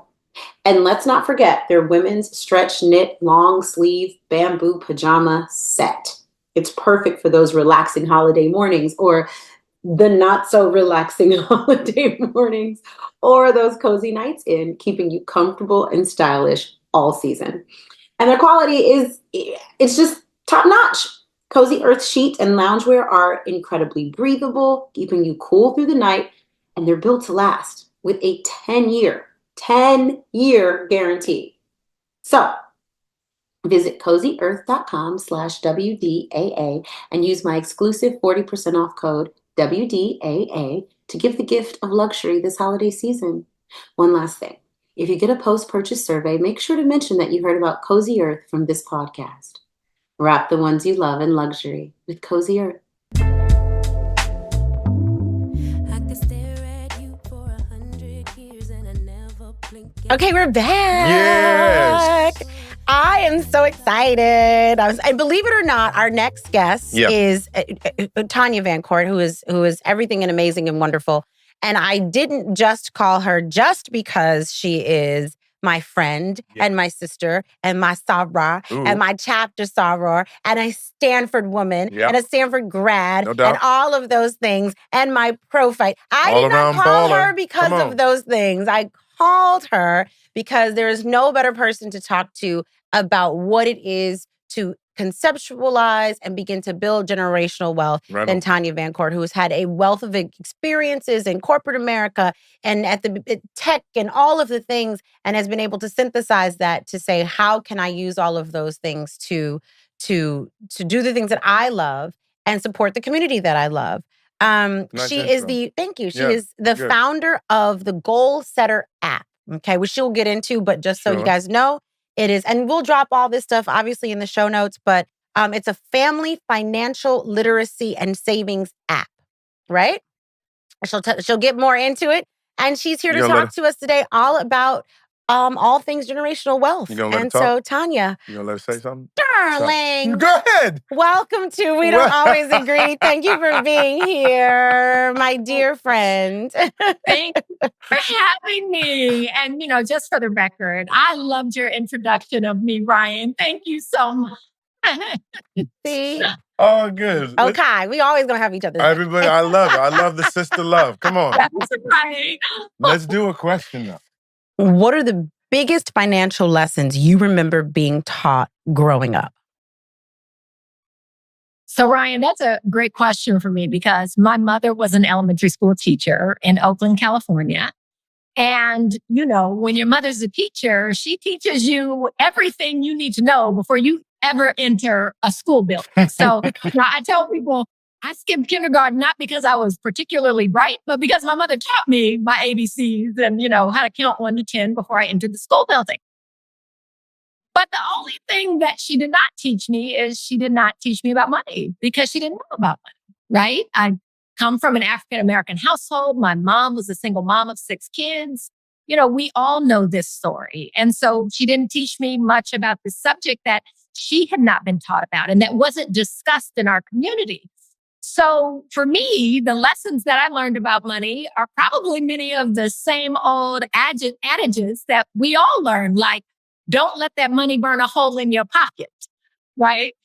Speaker 4: And let's not forget their women's stretch knit long sleeve bamboo pajama set. It's perfect for those relaxing holiday mornings or the not so relaxing holiday mornings or those cozy nights in, keeping you comfortable and stylish all season. And their quality it's just top notch. Cozy Earth sheet and loungewear are incredibly breathable, keeping you cool through the night, and they're built to last with a 10-year guarantee. So visit cozyearth.com/WDAA and use my exclusive 40% off code WDAA to give the gift of luxury this holiday season. One last thing. If you get a post-purchase survey, make sure to mention that you heard about Cozy Earth from this podcast. Wrap the ones you love in luxury with Cozy Earth.
Speaker 3: Okay, we're back.
Speaker 2: Yes.
Speaker 3: I am so excited. And believe it or not, our next guest is Tanya Van Court, who is everything and amazing and wonderful. And I didn't just call her just because she is my friend and my sister and my soror and my chapter soror and a Stanford woman and a Stanford grad and all of those things and my profile. I did not call her because of those things. I called her because there is no better person to talk to about what it is to conceptualize and begin to build generational wealth than Tanya Van Court, who has had a wealth of experiences in corporate America and at the tech and all of the things, and has been able to synthesize that to say, how can I use all of those things to do the things that I love and support the community that I love. She is the founder of the Goal Setter app. Okay, which she'll get into, but just so you guys know, it is, and we'll drop all this stuff obviously in the show notes, but it's a family financial literacy and savings app, right? She'll get more into it, and she's here to talk to us today all about all things generational wealth. So Tanya,
Speaker 2: you gonna let her say something?
Speaker 3: Darling,
Speaker 2: go ahead.
Speaker 3: Welcome to We Don't Always Agree. Thank you for being here, my dear friend.
Speaker 5: Thank you for having me. And, just for the record, I loved your introduction of me, Ryan. Thank you so much.
Speaker 3: See?
Speaker 2: Oh, good.
Speaker 3: Okay, we always gonna have each other.
Speaker 2: Everybody, I love it. I love the sister love. Come on.
Speaker 5: That's right.
Speaker 2: Let's do a question now.
Speaker 3: What are the biggest financial lessons you remember being taught growing up?
Speaker 5: So, Ryan, that's a great question for me because my mother was an elementary school teacher in Oakland, California. And, when your mother's a teacher, she teaches you everything you need to know before you ever enter a school building. So I tell people I skipped kindergarten, not because I was particularly bright, but because my mother taught me my ABCs and, how to count 1 to 10 before I entered the school building. But the only thing that she did not teach me is she did not teach me about money because she didn't know about money, right? I come from an African-American household. My mom was a single mom of 6 kids. We all know this story. And so she didn't teach me much about the subject that she had not been taught about and that wasn't discussed in our community. So for me, the lessons that I learned about money are probably many of the same old adages that we all learn, like, don't let that money burn a hole in your pocket, right?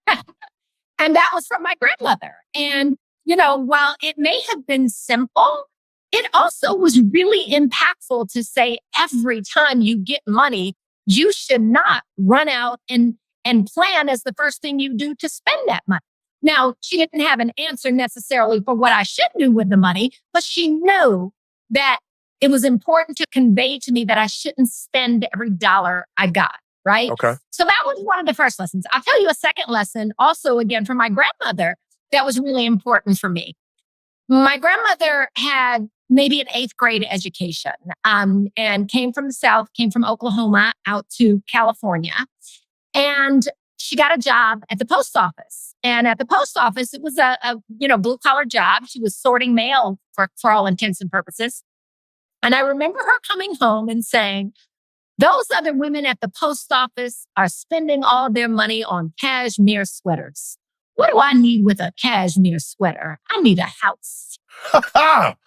Speaker 5: And that was from my grandmother. And, while it may have been simple, it also was really impactful to say every time you get money, you should not run out and plan as the first thing you do to spend that money. Now, she didn't have an answer necessarily for what I should do with the money, but she knew that it was important to convey to me that I shouldn't spend every dollar I got, right?
Speaker 2: Okay.
Speaker 5: So that was one of the first lessons. I'll tell you a second lesson, also again from my grandmother, that was really important for me. My grandmother had maybe an 8th grade education and came from the South, came from Oklahoma out to California. And she got a job at the post office. And at the post office, it was a blue collar job. She was sorting mail for all intents and purposes. And I remember her coming home and saying, those other women at the post office are spending all their money on cashmere sweaters. What do I need with a cashmere sweater? I need a house.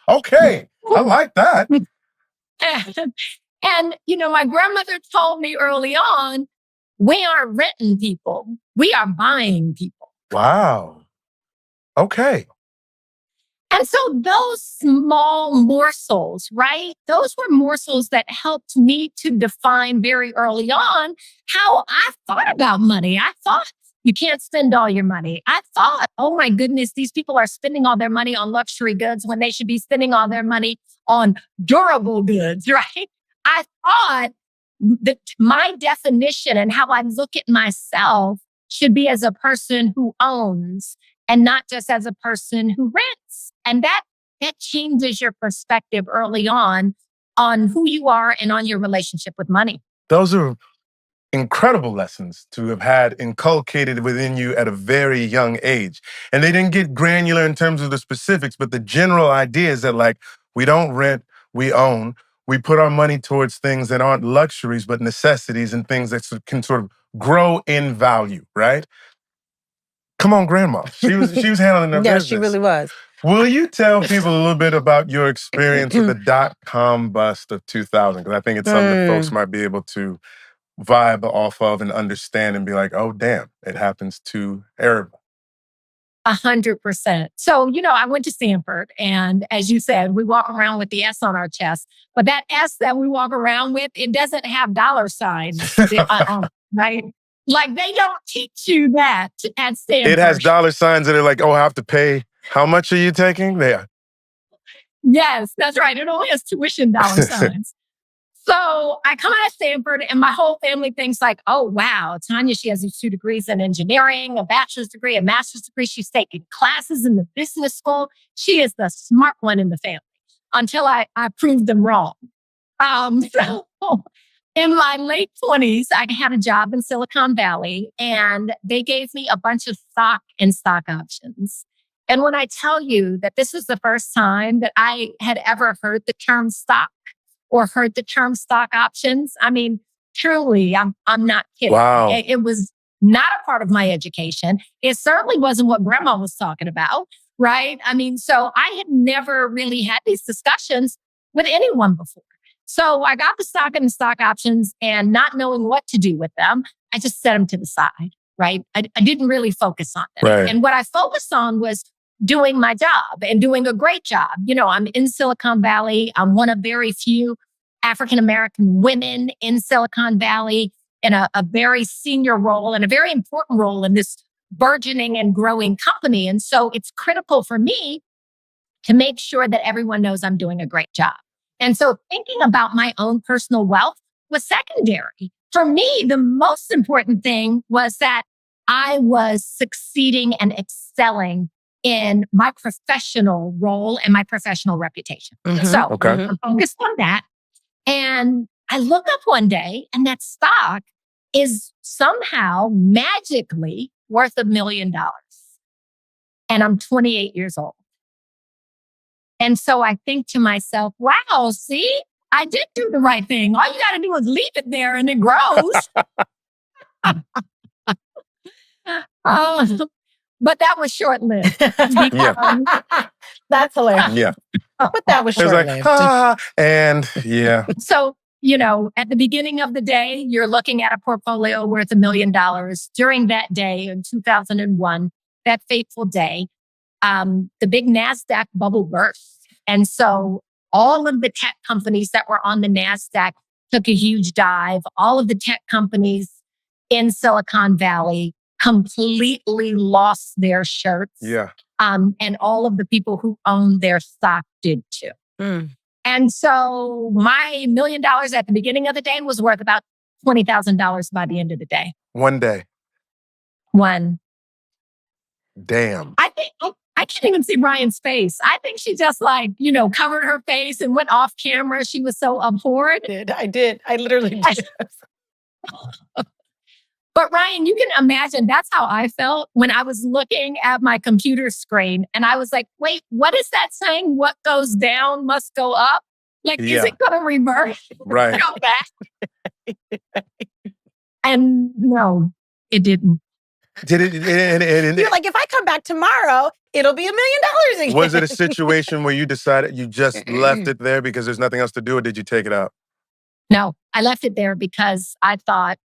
Speaker 2: Okay. I like that.
Speaker 5: And, my grandmother told me early on, we aren't renting people. We are buying people.
Speaker 2: Wow. Okay.
Speaker 5: And so those small morsels, right? Those were morsels that helped me to define very early on how I thought about money. I thought you can't spend all your money. I thought, oh my goodness, these people are spending all their money on luxury goods when they should be spending all their money on durable goods, right? I thought that my definition and how I look at myself should be as a person who owns and not just as a person who rents. And that changes your perspective early on who you are and on your relationship with money.
Speaker 2: Those are incredible lessons to have had inculcated within you at a very young age. And they didn't get granular in terms of the specifics, but the general idea is that like, we don't rent, we own. We put our money towards things that aren't luxuries, but necessities and things that can sort of grow in value, right? Come on, Grandma. She was handling her business.
Speaker 3: Yeah, she really was.
Speaker 2: Will you tell people a little bit about your experience with the dot-com bust of 2000? Because I think it's something that folks might be able to vibe off of and understand and be like, oh, damn, it happens to everybody.
Speaker 5: 100%. So, I went to Stanford, and as you said, we walk around with the S on our chest, but that S that we walk around with, it doesn't have dollar signs, right? Like they don't teach you that at Stanford.
Speaker 2: It has dollar signs that are like, oh, I have to pay. How much are you taking? There.
Speaker 5: Yes, that's right. It only has tuition dollar signs. So I come out of Stanford and my whole family thinks like, oh, wow, Tanya, she has these 2 degrees in engineering, a bachelor's degree, a master's degree. She's taking classes in the business school. She is the smart one in the family until I proved them wrong. So in my late 20s, I had a job in Silicon Valley and they gave me a bunch of stock and stock options. And when I tell you that this was the first time that I had ever heard the term stock or heard the term stock options, I mean, truly, I'm not kidding.
Speaker 2: Wow.
Speaker 5: It was not a part of my education. It certainly wasn't what Grandma was talking about, right? I mean, so I had never really had these discussions with anyone before. So I got the stock and the stock options and not knowing what to do with them, I just set them to the side, right? I didn't really focus on them.
Speaker 2: Right.
Speaker 5: And what I focused on was doing my job and doing a great job. I'm in Silicon Valley. I'm one of very few African-American women in Silicon Valley in a very senior role and a very important role in this burgeoning and growing company. And so it's critical for me to make sure that everyone knows I'm doing a great job. And so thinking about my own personal wealth was secondary. For me, the most important thing was that I was succeeding and excelling in my professional role and my professional reputation. So I focused on that. And I look up one day and that stock is somehow magically worth $1 million. And I'm 28 years old. And so I think to myself, wow, see, I did do the right thing. All you got to do is leave it there and it grows. But that was short-lived.
Speaker 3: That's hilarious.
Speaker 2: Yeah.
Speaker 3: But that was short-lived.
Speaker 2: And yeah.
Speaker 5: So, at the beginning of the day, you're looking at a portfolio worth $1 million. During that day in 2001, that fateful day, the big NASDAQ bubble burst. And so all of the tech companies that were on the NASDAQ took a huge dive. All of the tech companies in Silicon Valley completely lost their shirts.
Speaker 2: Yeah.
Speaker 5: And all of the people who owned their stock did too. And so my $1 million at the beginning of the day was worth about $20,000 by the end of the day.
Speaker 2: One day.
Speaker 5: One.
Speaker 2: Damn.
Speaker 5: I think I can't even see Ryan's face. I think she just covered her face and went off camera. She was so abhorred.
Speaker 3: I did. I literally did.
Speaker 5: But Ryan, you can imagine that's how I felt when I was looking at my computer screen and I was like, wait, what is that saying? What goes down must go up? Is it going to reverse?
Speaker 2: Right.
Speaker 5: Go back? And no, it didn't.
Speaker 2: Did it?
Speaker 3: You're like, if I come back tomorrow, it'll be $1 million again.
Speaker 2: Was it a situation where you decided you just left it there because there's nothing else to do, or did you take it out?
Speaker 5: No, I left it there because I thought,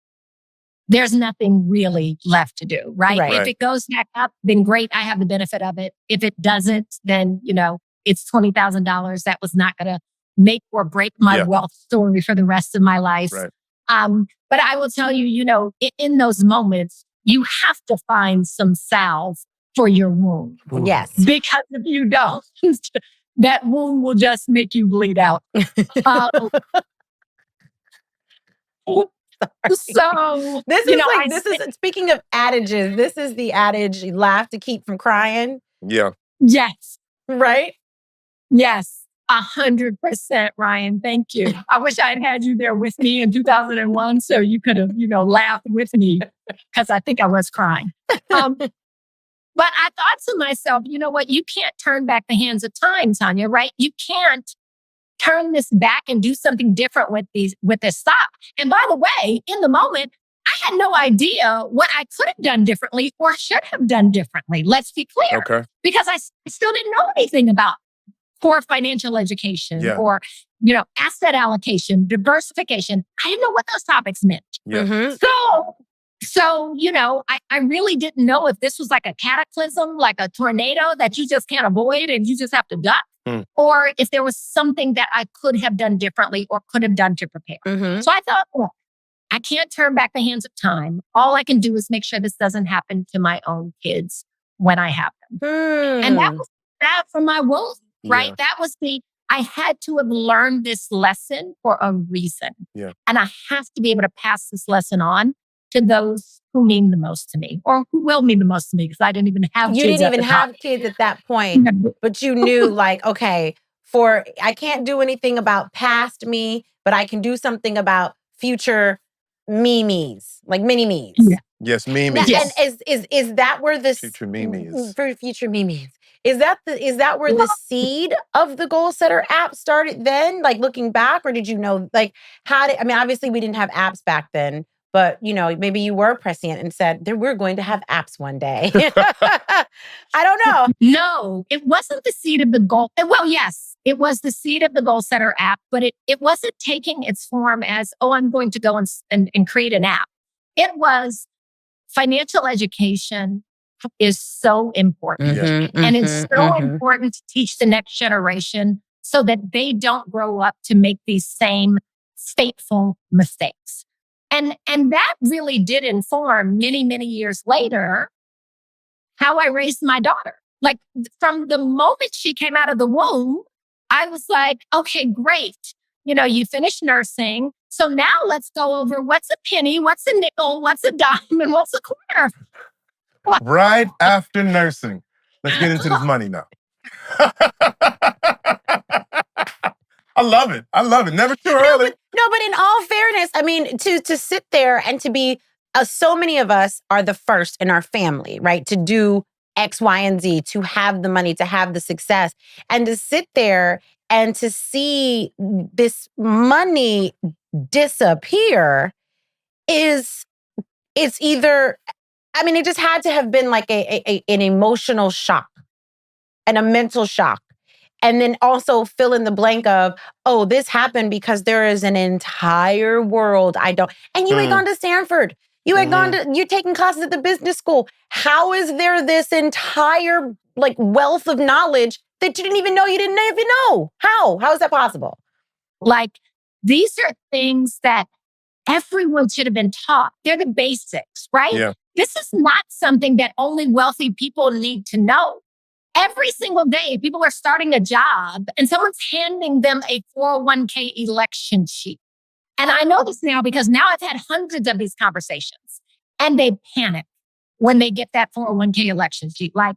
Speaker 5: there's nothing really left to do, right? If it goes back up, then great, I have the benefit of it. If it doesn't, then, it's $20,000 that was not going to make or break my wealth story for the rest of my life.
Speaker 2: Right.
Speaker 5: But I will tell you, in those moments, you have to find some salve for your wound.
Speaker 2: Ooh.
Speaker 3: Yes.
Speaker 5: Because if you don't, that wound will just make you bleed out. So
Speaker 3: this is speaking of adages, this is the adage, you laugh to keep from crying.
Speaker 2: Yeah.
Speaker 5: Yes.
Speaker 3: Right?
Speaker 5: Yes. 100%, Ryan. Thank you. I wish I had you there with me in 2001 so you could have, laughed with me because I think I was crying. But I thought to myself, you know what? You can't turn back the hands of time, Tanya, right? You can't turn this back and do something different with this stock. And by the way, in the moment, I had no idea what I could have done differently or should have done differently. Let's be clear.
Speaker 2: Okay.
Speaker 5: Because I still didn't know anything about core financial education or, asset allocation, diversification. I didn't know what those topics meant.
Speaker 2: Yeah.
Speaker 3: Mm-hmm.
Speaker 5: So, I really didn't know if this was like a cataclysm, like a tornado that you just can't avoid and you just have to duck, or if there was something that I could have done differently or could have done to prepare.
Speaker 3: Mm-hmm.
Speaker 5: So I thought, I can't turn back the hands of time. All I can do is make sure this doesn't happen to my own kids when I have them. And that was that from my womb, right? That was I had to have learned this lesson for a reason.
Speaker 2: Yeah.
Speaker 5: And I have to be able to pass this lesson on to those who mean the most to me or who will mean the most to me because I didn't even have kids.
Speaker 3: You didn't even have kids at that point, but you knew okay, I can't do anything about past me, but I can do something about future me's, like mini me's.
Speaker 5: Yeah.
Speaker 2: Yes, memes.
Speaker 3: Yes. And is that where this
Speaker 2: future memes
Speaker 3: for future memes? Is that where the seed of the Goal Setter app started then? Like looking back, or did you know obviously we didn't have apps back then, but maybe you were prescient and said we're going to have apps one day. I don't know.
Speaker 5: No, it wasn't the seed of the goal. Well, yes, it was the seed of the Goal Setter app, but it wasn't taking its form as, I'm going to go and create an app. It was financial education is so important. And it's so important to teach the next generation so that they don't grow up to make these same fateful mistakes. And that really did inform many, many years later how I raised my daughter. Like from the moment she came out of the womb, I was like, okay, great. You finished nursing. So now let's go over what's a penny, what's a nickel, what's a dime, and what's a quarter.
Speaker 2: Right after nursing. Let's get into this money now. I love it. Never too early.
Speaker 3: But in all fairness, to sit there and to be, so many of us are the first in our family, right? To do X, Y, and Z, to have the money, to have the success, and to sit there and to see this money disappear it's either, it just had to have been like an emotional shock and a mental shock. And then also fill in the blank of, this happened because there is an entire world I don't. And you had gone to Stanford. You had you're taking classes at the business school. How is there this entire wealth of knowledge that you didn't even know you didn't even know? How is that possible?
Speaker 5: These are things that everyone should have been taught. They're the basics, right?
Speaker 2: Yeah.
Speaker 5: This is not something that only wealthy people need to know. Every single day, people are starting a job and someone's handing them a 401k election sheet. And I know this now because now I've had hundreds of these conversations and they panic when they get that 401k election sheet. Like,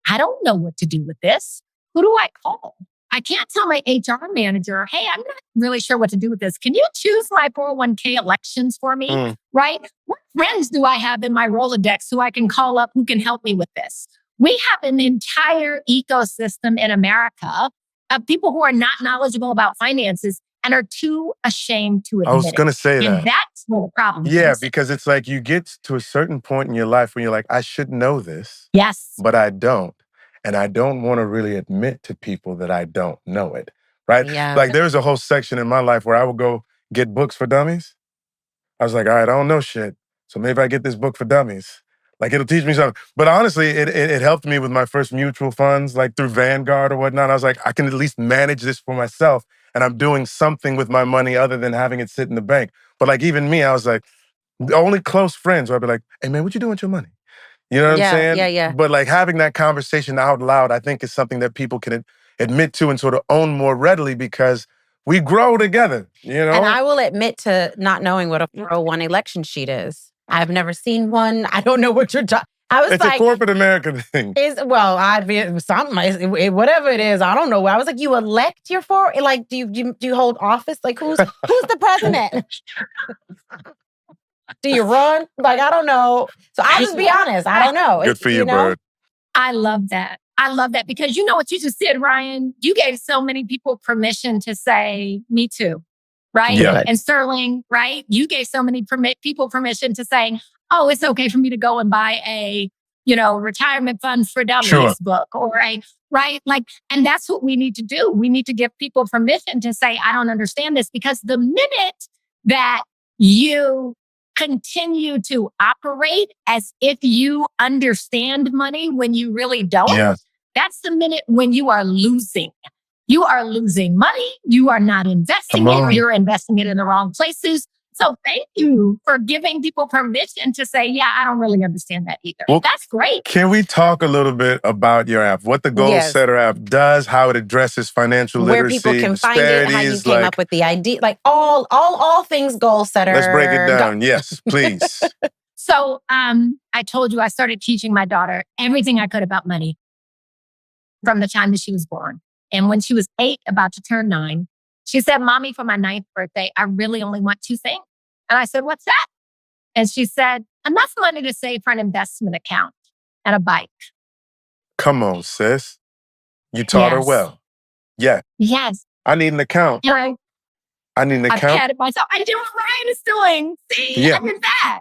Speaker 5: I don't know what to do with this. Who do I call? I can't tell my HR manager, hey, I'm not really sure what to do with this. Can you choose my 401k elections for me? Right? What friends do I have in my Rolodex who I can call up who can help me with this? We have an entire ecosystem in America of people who are not knowledgeable about finances and are too ashamed to admit it.
Speaker 2: I was going to say that.
Speaker 5: And that's where the problem is.
Speaker 2: Yeah, because it's like you get to a certain point in your life when you're like, I should know this.
Speaker 5: Yes.
Speaker 2: But I don't. And I don't want to really admit to people that I don't know it, right?
Speaker 3: Yeah.
Speaker 2: Like there's a whole section in my life where I would go get books for dummies. I was like, all right, I don't know shit. So maybe I get this book for dummies. Like it'll teach me something. But honestly, it helped me with my first mutual funds, like through Vanguard or whatnot. I was like, I can at least manage this for myself. And I'm doing something with my money other than having it sit in the bank. But like even me, I was like, the only close friends where I'd be like, hey man, what you doing with your money? You know what I'm saying?
Speaker 3: Yeah.
Speaker 2: But like having that conversation out loud, I think is something that people can admit to and sort of own more readily because we grow together, you know?
Speaker 3: And I will admit to not knowing what a 401 election sheet is. I've never seen one. I don't know what you're talking.
Speaker 2: It's a corporate American thing.
Speaker 3: I'd be something, whatever it is. I don't know. I was like, you elect your like, do you hold office? Like, who's the president? Do you run? Like, I don't know. So I'll just be honest. I don't know.
Speaker 2: Good for you, Bird.
Speaker 5: I love that. I love that because you know what you just said, Ryan? You gave so many people permission to say, me too, right?
Speaker 2: Yeah.
Speaker 5: And Sterling, right? You gave so many people permission to say, oh, it's okay for me to go and buy a, retirement fund for dummies book right? Like, and that's what we need to do. We need to give people permission to say, I don't understand this, because the minute that you continue to operate as if you understand money when you really don't, that's the minute when you are losing. You are losing money. You are not investing it. You're investing it in the wrong places. So thank you for giving people permission to say, yeah, I don't really understand that either. Well, that's great.
Speaker 2: Can we talk a little bit about your app? What the Goal Setter app does, how it addresses financial literacy,
Speaker 3: where people can find it, how you came up with the idea, like all things Goal Setter.
Speaker 2: Let's break it down. Yes, please.
Speaker 5: So I told you I started teaching my daughter everything I could about money from the time that she was born. And when she was 8, about to turn 9, she said, Mommy, for my 9th birthday, I really only want 2 things. And I said, what's that? And she said, enough money to save for an investment account and a bike.
Speaker 2: Come on, sis. You taught her well. Yeah.
Speaker 5: Yes.
Speaker 2: I need an account.
Speaker 5: And
Speaker 2: I need an account.
Speaker 5: I patted myself. I did what Ryan is doing. See, I did that.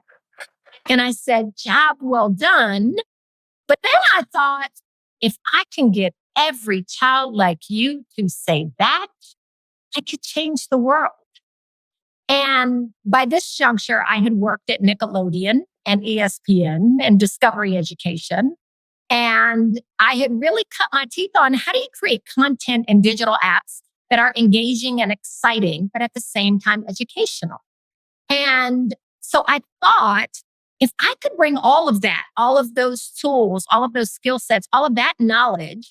Speaker 5: And I said, job well done. But then I thought, if I can get every child like you to say that, I could change the world. And by this juncture, I had worked at Nickelodeon and ESPN and Discovery Education. And I had really cut my teeth on how do you create content and digital apps that are engaging and exciting, but at the same time educational. And so I thought, if I could bring all of that, all of those tools, all of those skill sets, all of that knowledge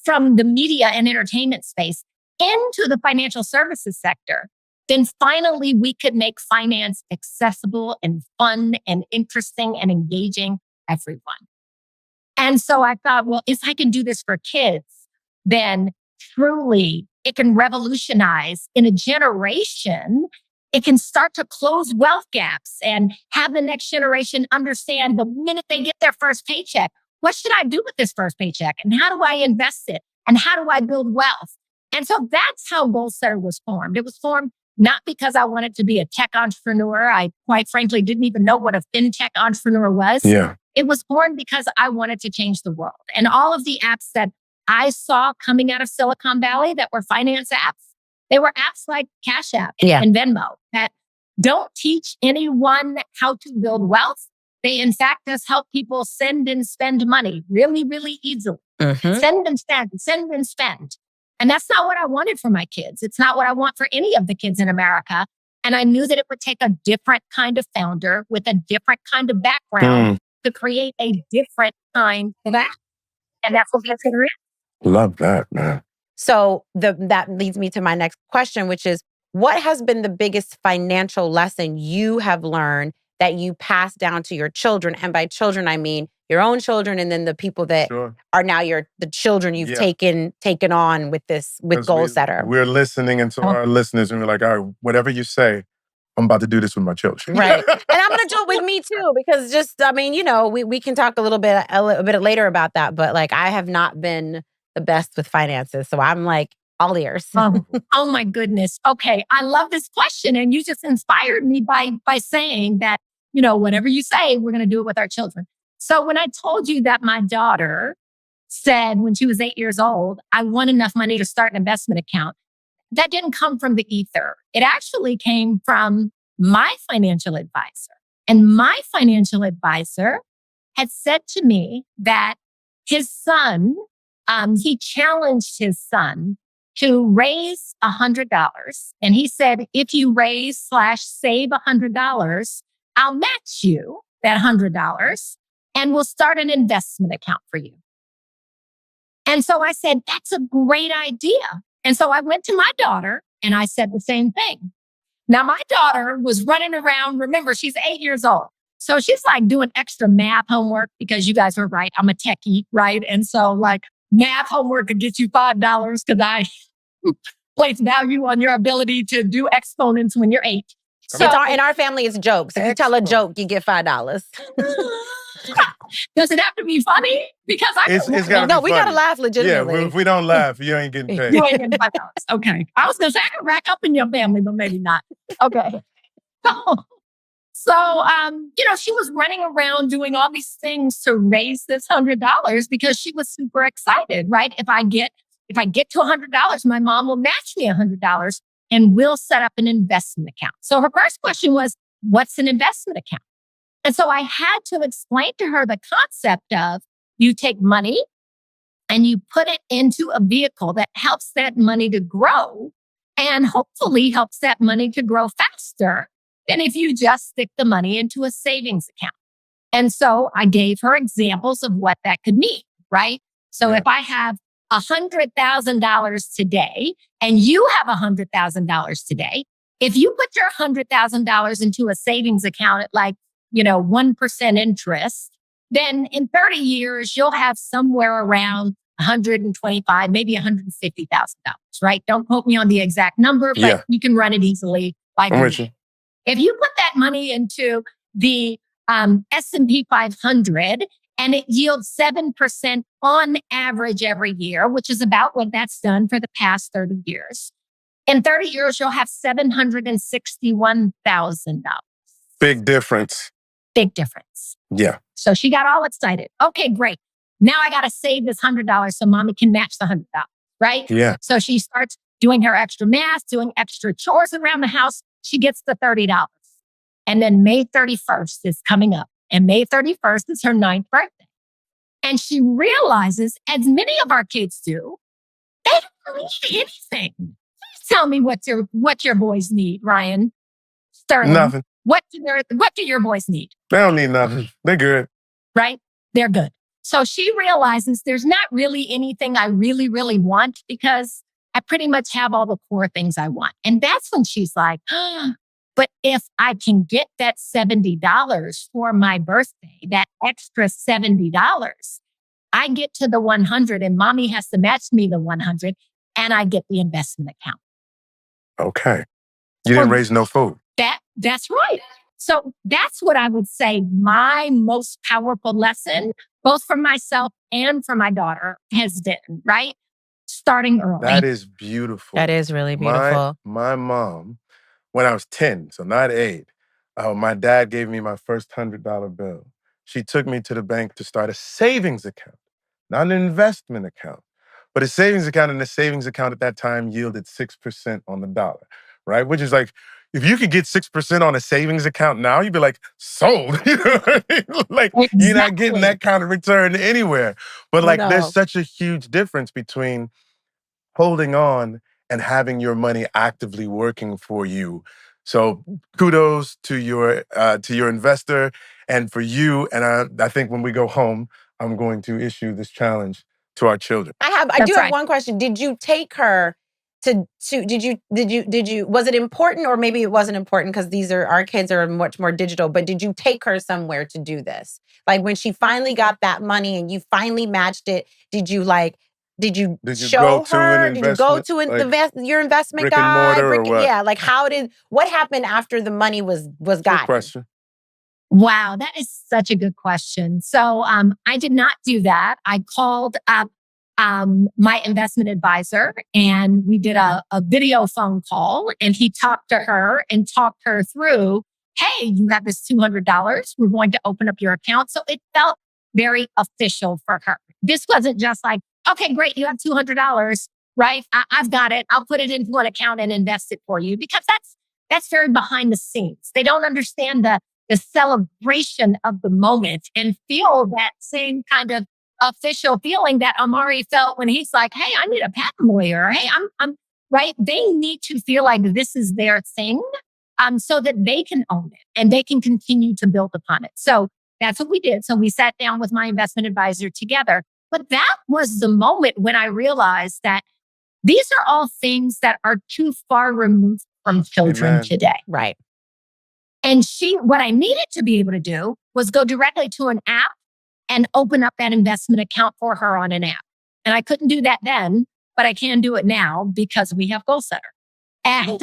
Speaker 5: from the media and entertainment space into the financial services sector, then finally we could make finance accessible and fun and interesting and engaging everyone. And so I thought, well, if I can do this for kids, then truly it can revolutionize in a generation. It can start to close wealth gaps and have the next generation understand the minute they get their first paycheck, what should I do with this first paycheck? And how do I invest it? And how do I build wealth? And so that's how Goal Setter was formed. It was formed not because I wanted to be a tech entrepreneur. I quite frankly didn't even know what a fintech entrepreneur was.
Speaker 2: Yeah.
Speaker 5: It was born because I wanted to change the world. And all of the apps that I saw coming out of Silicon Valley that were finance apps, they were apps like Cash App and Venmo that don't teach anyone how to build wealth. They, in fact, just help people send and spend money really, really easily. Send and spend. And that's not what I wanted for my kids. It's not what I want for any of the kids in America. And I knew that it would take a different kind of founder with a different kind of background to create a different kind of app. And that's what Goal Setter is.
Speaker 2: Love that, man.
Speaker 3: So that leads me to my next question, which is, what has been the biggest financial lesson you have learned that you pass down to your children? And by children, I mean your own children, and then the people that are now the children you've taken on with Goal Setter.
Speaker 2: We're listening into our listeners, and we're like, all right, whatever you say, I'm about to do this with my children.
Speaker 3: Right. And I'm going to do it with me too, because we can talk a little bit later about that. But like, I have not been the best with finances. So I'm like, all ears.
Speaker 5: Oh my goodness. Okay. I love this question. And you just inspired me by saying that, whatever you say, we're going to do it with our children. So when I told you that my daughter said when she was 8 years old, I want enough money to start an investment account, that didn't come from the ether. It actually came from my financial advisor. And my financial advisor had said to me that his son, he challenged his son to raise $100. And he said, if you raise/save $100, I'll match you that $100 and we'll start an investment account for you. And so I said, that's a great idea. And so I went to my daughter and I said the same thing. Now, my daughter was running around. Remember, she's 8 years old. So she's like doing extra math homework because you guys were right. I'm a techie, right? And so like math homework could get you $5 because I place value on your ability to do exponents when you're 8.
Speaker 3: So in our family, it's jokes. If you tell a joke, you get $5.
Speaker 5: Does it have to be funny? Because
Speaker 2: it's gotta be
Speaker 3: we gotta laugh legitimately.
Speaker 2: Yeah, if we don't laugh, you ain't getting paid.
Speaker 5: You ain't getting $5. Okay. I was gonna say I can rack up in your family, but maybe not. Okay. So, she was running around doing all these things to raise this $100 because she was super excited, right? If I get to $100, my mom will match me $100 and we'll set up an investment account. So her first question was, what's an investment account? And so I had to explain to her the concept of you take money and you put it into a vehicle that helps that money to grow and hopefully helps that money to grow faster than if you just stick the money into a savings account. And so I gave her examples of what that could mean, right? So if I have $100,000 today and you have $100,000 today, if you put your $100,000 into a savings account at 1% interest, then in 30 years, you'll have somewhere around $125,000, maybe $150,000, right? Don't quote me on the exact number, but you can run it easily. If you put that money into the S&P 500 and it yields 7% on average every year, which is about what that's done for the past 30 years. In 30 years, you'll have $761,000.
Speaker 2: Big difference.
Speaker 5: Big difference.
Speaker 2: Yeah.
Speaker 5: So she got all excited. Okay, great. Now I got to save this $100 so mommy can match the $100, right?
Speaker 2: Yeah.
Speaker 5: So she starts doing her extra math, doing extra chores around the house. She gets the $30. And then May 31st is coming up. And May 31st is her 9th birthday. And she realizes, as many of our kids do, they don't need anything. Please tell me what your boys need, Ryan. Sterling.
Speaker 2: Nothing.
Speaker 5: What do your boys need?
Speaker 2: They don't need nothing. They're good.
Speaker 5: Right? They're good. So she realizes there's not really anything I really, really want because I pretty much have all the core things I want. And that's when she's like, but if I can get that $70 for my birthday, that extra $70, I get to the 100 and mommy has to match me the 100 and I get the investment account.
Speaker 2: Okay. You didn't raise no food.
Speaker 5: That's right. So that's what I would say my most powerful lesson, both for myself and for my daughter, has been, right? Starting early.
Speaker 2: That is beautiful.
Speaker 3: That is really beautiful.
Speaker 2: My mom, when I was 10, so not 8, my dad gave me my first $100 bill. She took me to the bank to start a savings account, not an investment account, but a savings account. And the savings account at that time yielded 6% on the dollar, right? Which is like, if you could get 6% on a savings account now, you'd be like, sold. You know what I mean? Like,
Speaker 5: exactly.
Speaker 2: You're not getting that kind of return anywhere. But there's such a huge difference between holding on and having your money actively working for you. So kudos to your investor and for you. And I think when we go home, I'm going to issue this challenge to our children.
Speaker 3: I do have one question. Did you take her did you, was it important, or maybe it wasn't important because our kids are much more digital, but did you take her somewhere to do this? Like when she finally got that money and you finally matched it, did you show her? Did you go to your investment guy? What happened after the money was gotten?
Speaker 2: Good question.
Speaker 5: Wow, that is such a good question. So I did not do that. I called up my investment advisor and we did a video phone call, and he talked to her and talked her through, hey, you have this $200. We're going to open up your account. So it felt very official for her. This wasn't just like, okay, great, you have $200, right? I've got it. I'll put it into an account and invest it for you, because that's very behind the scenes. They don't understand the the celebration of the moment and feel that same kind of official feeling that Amari felt when he's like, hey, I need a patent lawyer. Hey, I'm right. They need to feel like this is their thing, so that they can own it and they can continue to build upon it. So that's what we did. So we sat down with my investment advisor together. But that was the moment when I realized that these are all things that are too far removed from children today.
Speaker 3: Right.
Speaker 5: And what I needed to be able to do was go directly to an app and open up that investment account for her on an app. And I couldn't do that then, but I can do it now because we have Goal Setter. And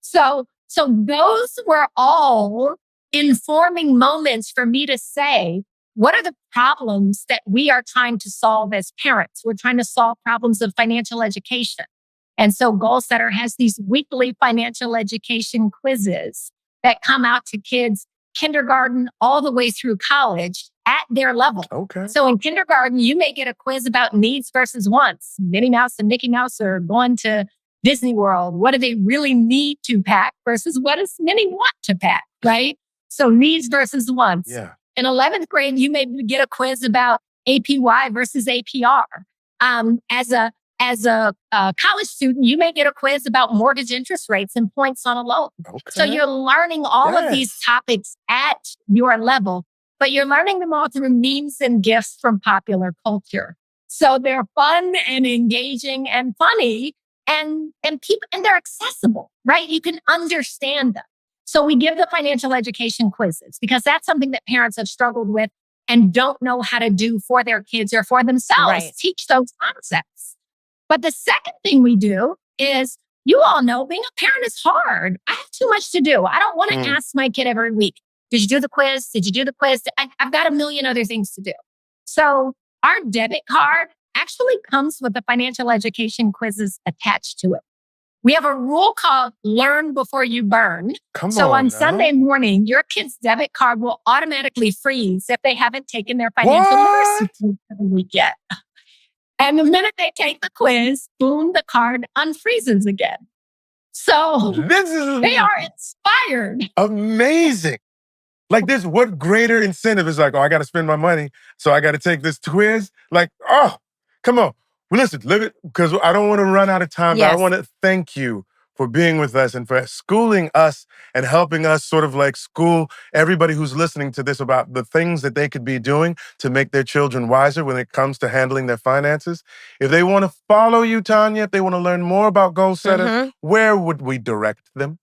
Speaker 5: so those were all informing moments for me to say, what are the problems that we are trying to solve as parents? We're trying to solve problems of financial education. And so Goal Setter has these weekly financial education quizzes that come out to kids kindergarten all the way through college at their level.
Speaker 2: Okay.
Speaker 5: So in kindergarten, you may get a quiz about needs versus wants. Minnie Mouse and Mickey Mouse are going to Disney World. What do they really need to pack versus what does Minnie want to pack, right? So needs versus wants.
Speaker 2: Yeah.
Speaker 5: In 11th grade, you may get a quiz about APY versus APR. As a college student, you may get a quiz about mortgage interest rates and points on a loan.
Speaker 2: Okay.
Speaker 5: So you're learning all of these topics at your level, but you're learning them all through memes and gifs from popular culture. So they're fun and engaging and funny and they're accessible, right? You can understand them. So we give the financial education quizzes because that's something that parents have struggled with and don't know how to do for their kids or for themselves.
Speaker 3: Right.
Speaker 5: Teach those concepts. But the second thing we do is, you all know being a parent is hard. I have too much to do. I don't want to ask my kid every week, did you do the quiz? Did you do the quiz? I've got a million other things to do. So our debit card actually comes with the financial education quizzes attached to it. We have a rule called learn before you burn. So on Sunday morning, your kid's debit card will automatically freeze if they haven't taken their financial literacy for the week yet. And the minute they take the quiz, boom, the card unfreezes again. So they are inspired.
Speaker 2: Amazing. Like this, what greater incentive is like, oh, I got to spend my money, so I got to take this quiz? Like, oh, come on. Well, listen, because I don't want to run out of time, but I want to thank you for being with us and for schooling us and helping us sort of like school everybody who's listening to this about the things that they could be doing to make their children wiser when it comes to handling their finances. If they want to follow you, Tanya, if they want to learn more about Goal Setter, where would we direct them?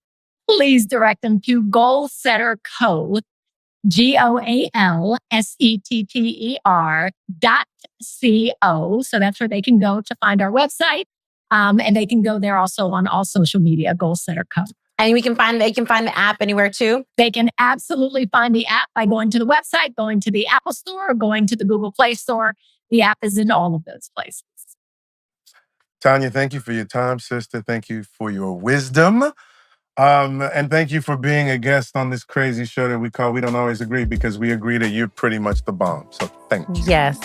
Speaker 5: Please direct them to Goal Setter Co. GoalSetter.co. So that's where they can go to find our website. And they can go there also on all social media, Goal Setter Co.
Speaker 3: And they can find the app anywhere too?
Speaker 5: They can absolutely find the app by going to the website, going to the Apple Store, or going to the Google Play Store. The app is in all of those places.
Speaker 2: Tanya, thank you for your time, sister. Thank you for your wisdom. And thank you for being a guest on this crazy show that we call We Don't Always Agree, because we agree that you're pretty much the bomb. So thank you.
Speaker 3: Yes.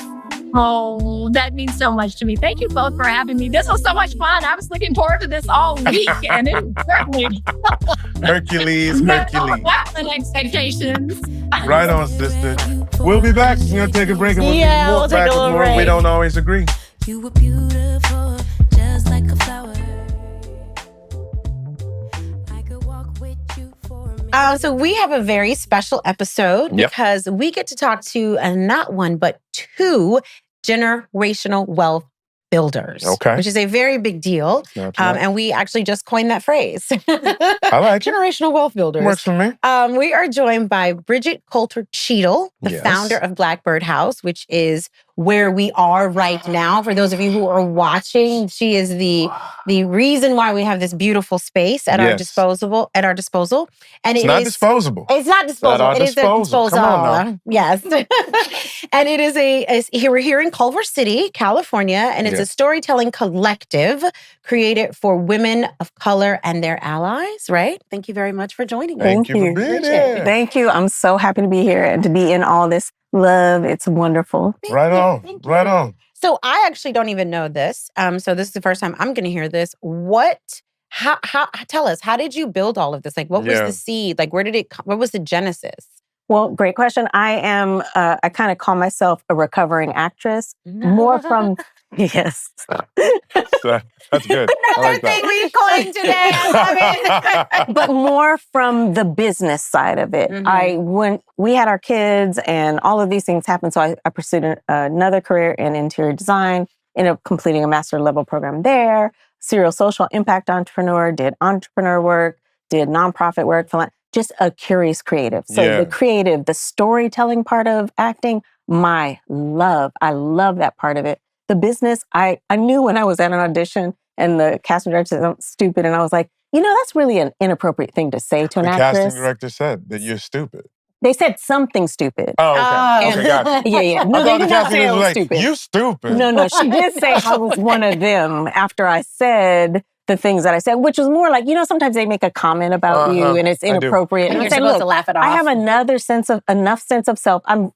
Speaker 5: Oh, that means so much to me. Thank you both for having me. This was so much fun. I was looking forward to this all week. And it certainly...
Speaker 2: Hercules.
Speaker 5: And expectations.
Speaker 2: Right on, sister. We'll be back. We're going to take a break and we'll be back with more We Don't Always Agree.
Speaker 6: You were beautiful, just like a flower.
Speaker 3: So we have a very special episode because we get to talk to not one, but two generational wealth builders, which is a very big deal. And we actually just coined that phrase.
Speaker 2: I like
Speaker 3: generational wealth builders.
Speaker 2: Works for me.
Speaker 3: We are joined by Bridget Coulter Cheadle, the founder of Blackbird House, which is where we are right now. For those of you who are watching, she is the reason why we have this beautiful space at our disposal. And
Speaker 2: it's not disposable.
Speaker 3: It's not disposable. It is a disposal.
Speaker 2: Come on now.
Speaker 3: Yes. And it is we're here in Culver City, California, and it's a storytelling collective created for women of color and their allies, right? Thank you very much for joining us.
Speaker 2: Thank you for being here.
Speaker 7: Thank you. I'm so happy to be here and to be in all this love. It's wonderful.
Speaker 2: Right on.
Speaker 3: So I actually don't even know this. So this is the first time I'm going to hear this. How tell us, how did you build all of this? Like, what was the seed? Like, where did it come? What was the genesis?
Speaker 7: Well, great question. I kind of call myself a recovering actress, more from, yes.
Speaker 2: That's good.
Speaker 3: Another thing we've coined today. I love it.
Speaker 7: But more from the business side of it. When we had our kids and all of these things happened, so I pursued another career in interior design, ended up completing a master level program there, serial social impact entrepreneur, did entrepreneur work, did nonprofit work, just a curious creative. So the creative, the storytelling part of acting, I love that part of it. The business, I knew when I was at an audition and the casting director said I'm stupid, and I was like, that's really an inappropriate thing to say to an actress.
Speaker 2: The casting director said that you're stupid.
Speaker 7: They said something stupid.
Speaker 2: Oh, okay. Okay, gotcha.
Speaker 7: Yeah. No, they did not say I was stupid.
Speaker 2: You stupid.
Speaker 7: No, she did say I was one of them after I said the things that I said, which was more like, sometimes they make a comment about you and it's inappropriate.
Speaker 3: And
Speaker 7: I
Speaker 3: you're
Speaker 7: say,
Speaker 3: supposed
Speaker 7: look,
Speaker 3: to laugh it off.
Speaker 7: I have enough sense of self. I'm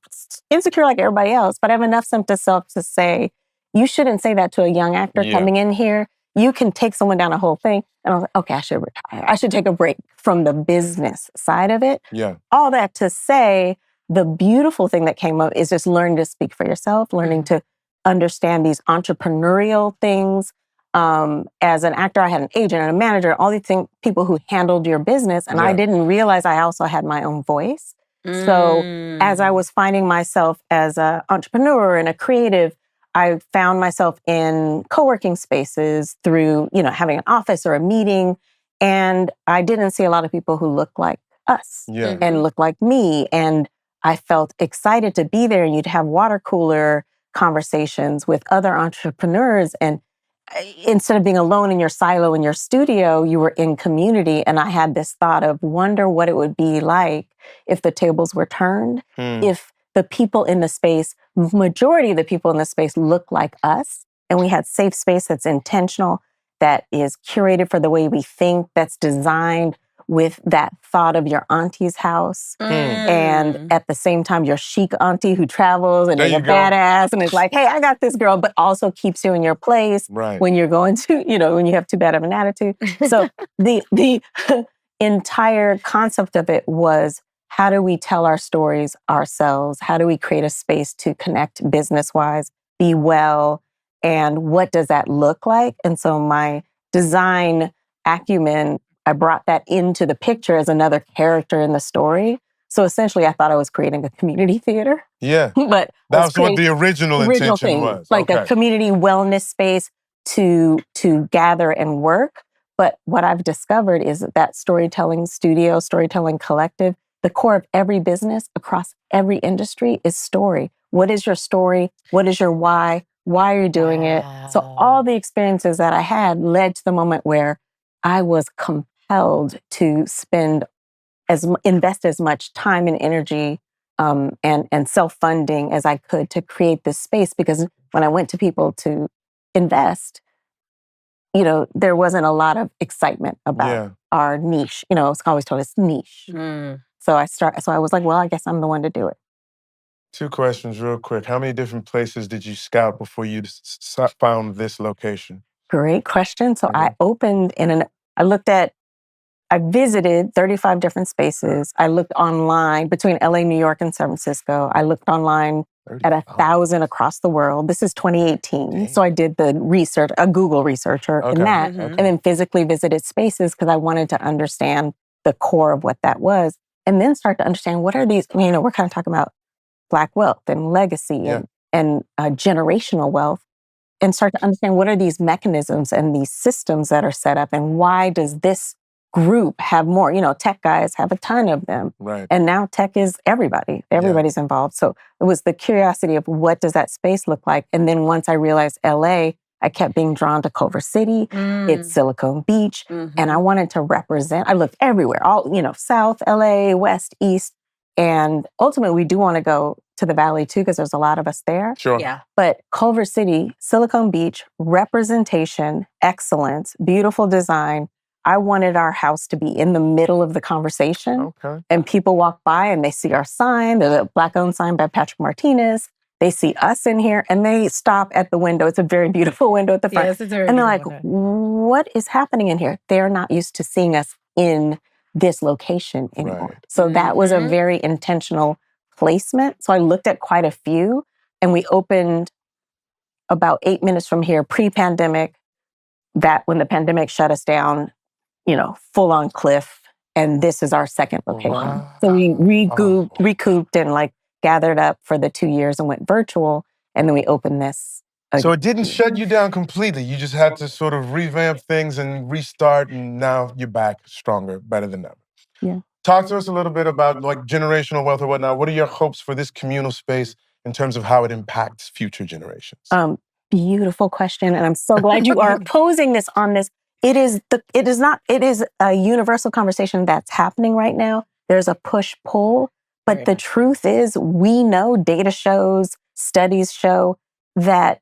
Speaker 7: insecure like everybody else, but I have enough sense of self to say, you shouldn't say that to a young actor coming in here. You can take someone down a whole thing. And I was like, okay, I should retire. I should take a break from the business side of it.
Speaker 2: Yeah.
Speaker 7: All that to say, the beautiful thing that came up is just learning to speak for yourself, learning to understand these entrepreneurial things. As an actor, I had an agent and a manager, all these people who handled your business. And I didn't realize I also had my own voice. So as I was finding myself as an entrepreneur and a creative, I found myself in co-working spaces through, having an office or a meeting. And I didn't see a lot of people who looked like us and looked like me. And I felt excited to be there. And you'd have water cooler conversations with other entrepreneurs. And instead of being alone in your silo in your studio, you were in community. And I had this thought of wonder what it would be like if the tables were turned, if the people in the space, majority of the people in the space look like us. And we had safe space that's intentional, that is curated for the way we think, that's designed with that thought of your auntie's house. And at the same time, your chic auntie who travels and is a badass and is like, hey, I got this girl, but also keeps you in your place when you're going to, when you have too bad of an attitude. So the entire concept of it was, how do we tell our stories ourselves? How do we create a space to connect business-wise, be well, and what does that look like? And so my design acumen, I brought that into the picture as another character in the story. So essentially, I thought I was creating a community theater.
Speaker 2: Yeah.
Speaker 7: But
Speaker 2: that's what the original intention
Speaker 7: thing
Speaker 2: was.
Speaker 7: Like a community wellness space to gather and work. But what I've discovered is that storytelling studio, storytelling collective, the core of every business across every industry is story. What is your story? What is your why? Why are you doing it? So all the experiences that I had led to the moment where I was compelled to invest as much time and energy and self-funding as I could to create this space. Because when I went to people to invest, there wasn't a lot of excitement about our niche. It's always told it's niche. So I was like, well, I guess I'm the one to do it.
Speaker 2: 2 questions real quick. How many different places did you scout before you found this location?
Speaker 7: Great question. So I opened I visited 35 different spaces. I looked online between LA, New York, and San Francisco. I looked online at 1,000 across the world. This is 2018. Dang. So I did the research, a Google researcher in that, and then physically visited spaces because I wanted to understand the core of what that was. And then start to understand what are these, we're kind of talking about Black wealth and legacy and generational wealth, and start to understand what are these mechanisms and these systems that are set up, and why does this group have more? Tech guys have a ton of them.
Speaker 2: Right.
Speaker 7: And now tech is everybody. Everybody's involved. So it was the curiosity of what does that space look like? And then once I realized LA, I kept being drawn to Culver City. It's Silicon Beach. And I wanted to represent, I looked everywhere, all, South LA, West, East. And ultimately, we do want to go to the Valley too, because there's a lot of us there.
Speaker 2: Sure.
Speaker 3: Yeah.
Speaker 7: But Culver City, Silicon Beach, representation, excellence, beautiful design. I wanted our house to be in the middle of the conversation.
Speaker 2: Okay.
Speaker 7: And people walk by and they see our sign, the Black-owned sign by Patrick Martinez. They see us in here and they stop at the window. It's a very beautiful window at the front.
Speaker 3: Yes, it's very
Speaker 7: and they're like,
Speaker 3: window.
Speaker 7: what is happening in here? They're not used to seeing us in this location anymore.
Speaker 2: Right.
Speaker 7: So that was a very intentional placement. So I looked at quite a few, and we opened about 8 minutes from here pre-pandemic. That when the pandemic shut us down, full on cliff. And this is our second location.
Speaker 2: Wow.
Speaker 7: So we recouped and like gathered up for the 2 years and went virtual. And then we opened this.
Speaker 2: So it didn't shut you down completely. You just had to sort of revamp things and restart, and now you're back stronger, better than ever.
Speaker 7: Yeah.
Speaker 2: Talk to us a little bit about like generational wealth or whatnot. What are your hopes for this communal space in terms of how it impacts future generations?
Speaker 7: Beautiful question. And I'm so glad you are posing this on this. It is a universal conversation that's happening right now. There's a push-pull, but the truth is we know, data shows, studies show that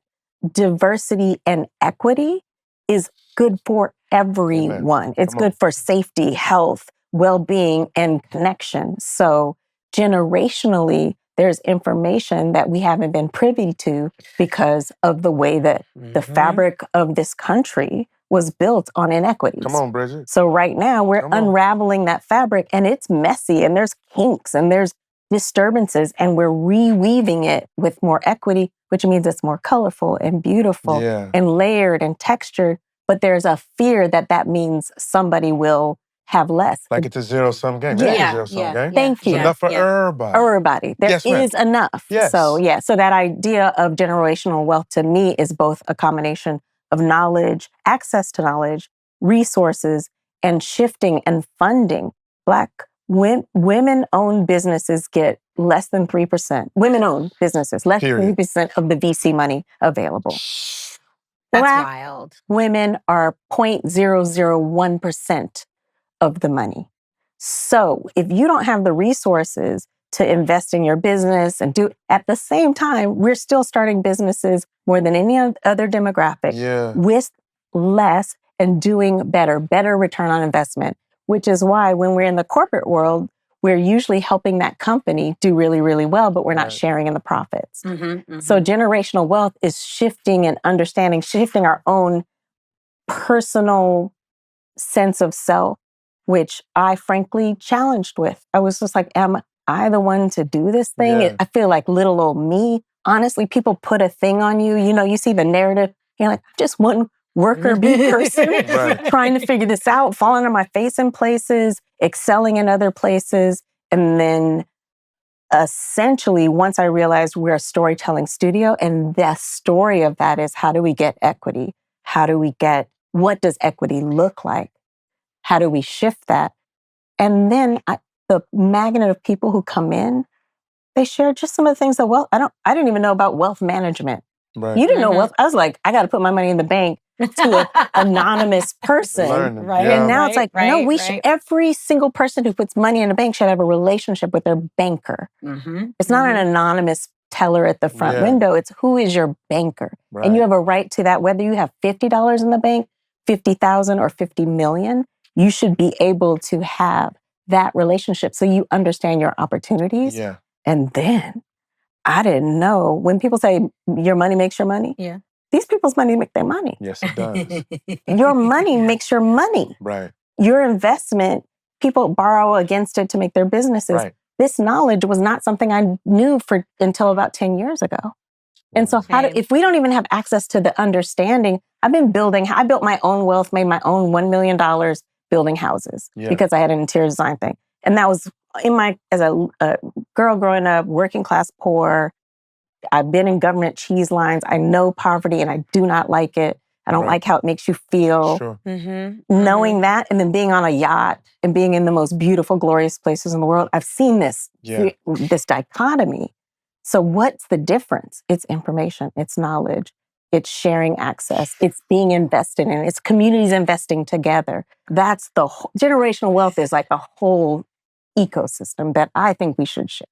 Speaker 7: diversity and equity is good for everyone.
Speaker 2: Amen.
Speaker 7: It's good for safety, health, well-being, and connection. So generationally, there's information that we haven't been privy to because of the way that the fabric of this country was built on inequities.
Speaker 2: Come on, Bridget.
Speaker 7: So right now we're unraveling that fabric, and it's messy, and there's kinks, and there's disturbances, and we're reweaving it with more equity, which means it's more colorful and beautiful and layered and textured. But there's a fear that means somebody will have less.
Speaker 2: Like it's a zero-sum game.
Speaker 7: Yeah.
Speaker 2: It is a zero-sum game.
Speaker 7: Thank you.
Speaker 2: It's enough for everybody.
Speaker 7: Everybody. There is enough.
Speaker 2: Yes.
Speaker 7: So that idea of generational wealth to me is both a combination of knowledge, access to knowledge, resources, and shifting and funding. Black women-owned businesses get less than 3%. Women-owned businesses, less than 3% of the VC money available.
Speaker 3: That's
Speaker 7: Black
Speaker 3: wild.
Speaker 7: women are 0.001% of the money. So if you don't have the resources to invest in your business and do at the same time, we're still starting businesses more than any other demographic with less and doing better return on investment, which is why when we're in the corporate world, we're usually helping that company do really, really well, but we're not sharing in the profits. So generational wealth is shifting and understanding, shifting our own personal sense of self, which I frankly challenged with. I was just like, am I the one to do this thing?
Speaker 2: Yeah.
Speaker 7: I feel like little old me. Honestly, people put a thing on you. You see the narrative. You're like, just one worker bee person trying to figure this out, falling on my face in places, excelling in other places. And then essentially, once I realized we're a storytelling studio, and the story of that is how do we get equity? What does equity look like? How do we shift that? And then the magnet of people who come in, they share just some of the things that I didn't even know about wealth management.
Speaker 2: Right.
Speaker 7: You didn't know wealth. I was like, I got to put my money in the bank to an anonymous person.
Speaker 2: Right.
Speaker 7: And now it's like, no, should, every single person who puts money in a bank should have a relationship with their banker. It's not an anonymous teller at the front window. It's who is your banker. And you have a right to that, whether you have $50 in the bank, 50,000 or 50 million, you should be able to have that relationship so you understand your opportunities.
Speaker 2: Yeah.
Speaker 7: And then I didn't know when people say your money makes your money.
Speaker 3: Yeah.
Speaker 7: These people's money make their money.
Speaker 2: Yes, it does.
Speaker 7: Your money makes your money.
Speaker 2: Right.
Speaker 7: Your investment, people borrow against it to make their businesses.
Speaker 2: Right.
Speaker 7: This knowledge was not something I knew until about 10 years ago. And so if we don't even have access to the understanding, I built my own wealth, made my own $1 million building houses because I had an interior design thing. And that was as a girl growing up, working class poor. I've been in government cheese lines. I know poverty and I do not like it. I don't like how it makes you feel.
Speaker 2: Sure.
Speaker 7: Knowing that and then being on a yacht and being in the most beautiful, glorious places in the world, I've seen this dichotomy. So what's the difference? It's information, it's knowledge, it's sharing access, it's being invested in, it's communities investing together. That's the generational wealth is like a whole ecosystem that I think we should share.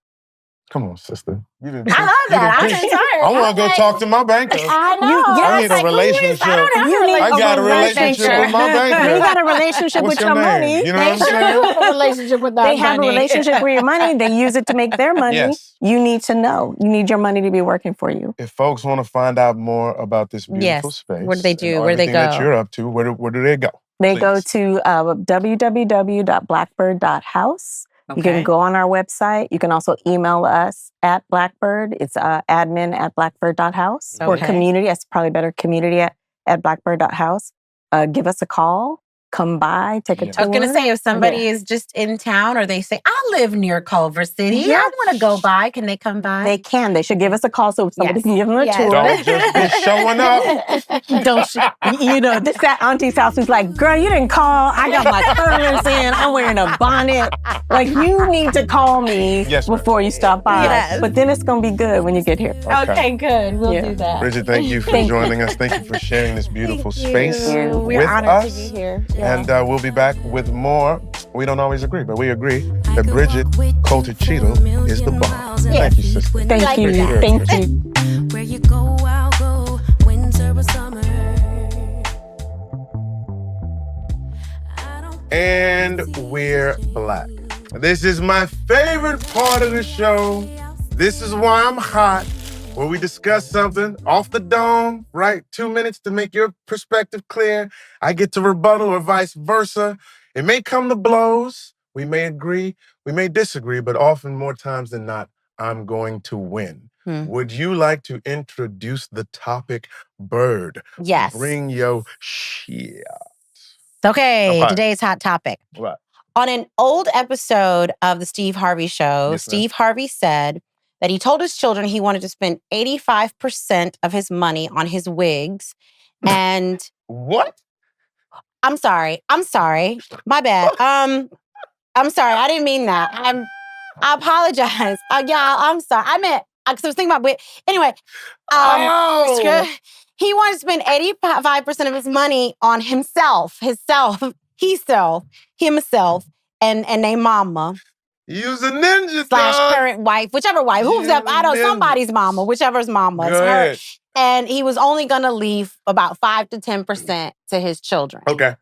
Speaker 2: Come on, sister.
Speaker 5: I love that. I'm inspired.
Speaker 2: I want to go talk to my banker.
Speaker 5: I know.
Speaker 2: I need a relationship. I got a relationship with my banker.
Speaker 7: You got a relationship with your money.
Speaker 2: You know what I'm saying?
Speaker 5: Have a relationship with that
Speaker 7: They have a relationship with your money. They use it to make their money.
Speaker 2: Yes.
Speaker 7: You need to know. You need your money to be working for you.
Speaker 2: If folks want to find out more about this beautiful space,
Speaker 3: what do they do?
Speaker 2: and
Speaker 3: Where do they
Speaker 2: everything that
Speaker 3: go?
Speaker 2: you're up to, where do they go?
Speaker 7: They go to www.blackbird.house.
Speaker 3: Okay.
Speaker 7: You can go on our website. You can also email us at Blackbird. It's admin@blackbird.house. Or community. That's probably better. Community at blackbird.house. Give us a call. Come by, take a tour.
Speaker 3: I was going to say, if somebody is just in town or they say, I live near Culver City, I want to go by, can they come by?
Speaker 7: They can. They should give us a call so somebody can give them a tour.
Speaker 2: Don't just be showing up.
Speaker 7: This that auntie's house who's like, girl, you didn't call. I got my curtains in. I'm wearing a bonnet. Like, you need to call me before you stop by.
Speaker 3: Yes.
Speaker 7: But then it's going to be good when you get here.
Speaker 3: Okay, good. We'll do that.
Speaker 2: Bridget, thank you for joining us. Thank you for sharing this beautiful space
Speaker 3: We're honored to be here.
Speaker 2: And we'll be back with more. We don't always agree, but we agree that Bridget Coulter Cheadle is the bomb. Thank you, sister.
Speaker 7: Thank you. Thank you.
Speaker 6: Where you go, I'll go. Winter or summer.
Speaker 2: And we're back. This is my favorite part of the show. This is why I'm hot. Where we discuss something off the dome, right? 2 minutes to make your perspective clear. I get to rebuttal or vice versa. It may come to blows. We may agree. We may disagree. But often, more times than not, I'm going to win. Would you like to introduce the topic, Bird?
Speaker 3: Yes.
Speaker 2: Bring your shit.
Speaker 3: Okay, today's hot topic.
Speaker 2: What?
Speaker 3: On an old episode of the Steve Harvey Show, Steve Harvey said that he told his children he wanted to spend 85% of his money on his wigs. And
Speaker 2: what?
Speaker 3: I'm sorry. My bad. I'm sorry. I didn't mean that. I apologize. Y'all, I'm sorry. I meant, because I was thinking about wig. Anyway, he wanted to spend 85% of his money on himself, and a mama.
Speaker 2: Use a ninja
Speaker 3: / current wife, whichever wife. Who's that? I don't know, somebody's mama, whichever's mama. It's her. And he was only going to leave about 5 to 10% to his children.
Speaker 2: Okay.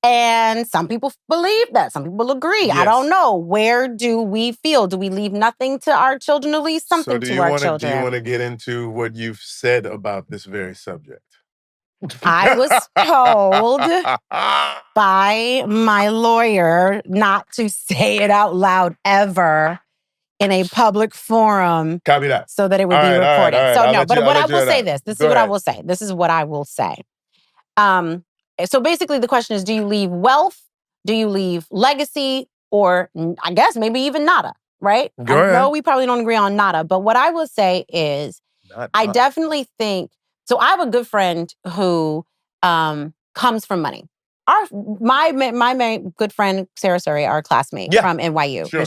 Speaker 3: And some people believe that. Some people agree.
Speaker 2: Yes.
Speaker 3: I don't know. Where do we feel? Do we leave nothing to our children, or leave something to our children?
Speaker 2: Do you want to get into what you've said about this very subject?
Speaker 3: I was told by my lawyer not to say it out loud ever in a public forum.
Speaker 2: Copy that.
Speaker 3: So that it would be recorded. This is what I will say. This is what I will say. So basically the question is, do you leave wealth? Do you leave legacy? Or I guess maybe even nada, right? I know we probably don't agree on nada, but what I will say is I definitely think, so I have a good friend who comes from money. My good friend, Sarah Surrey, our classmate from NYU.
Speaker 2: Sure.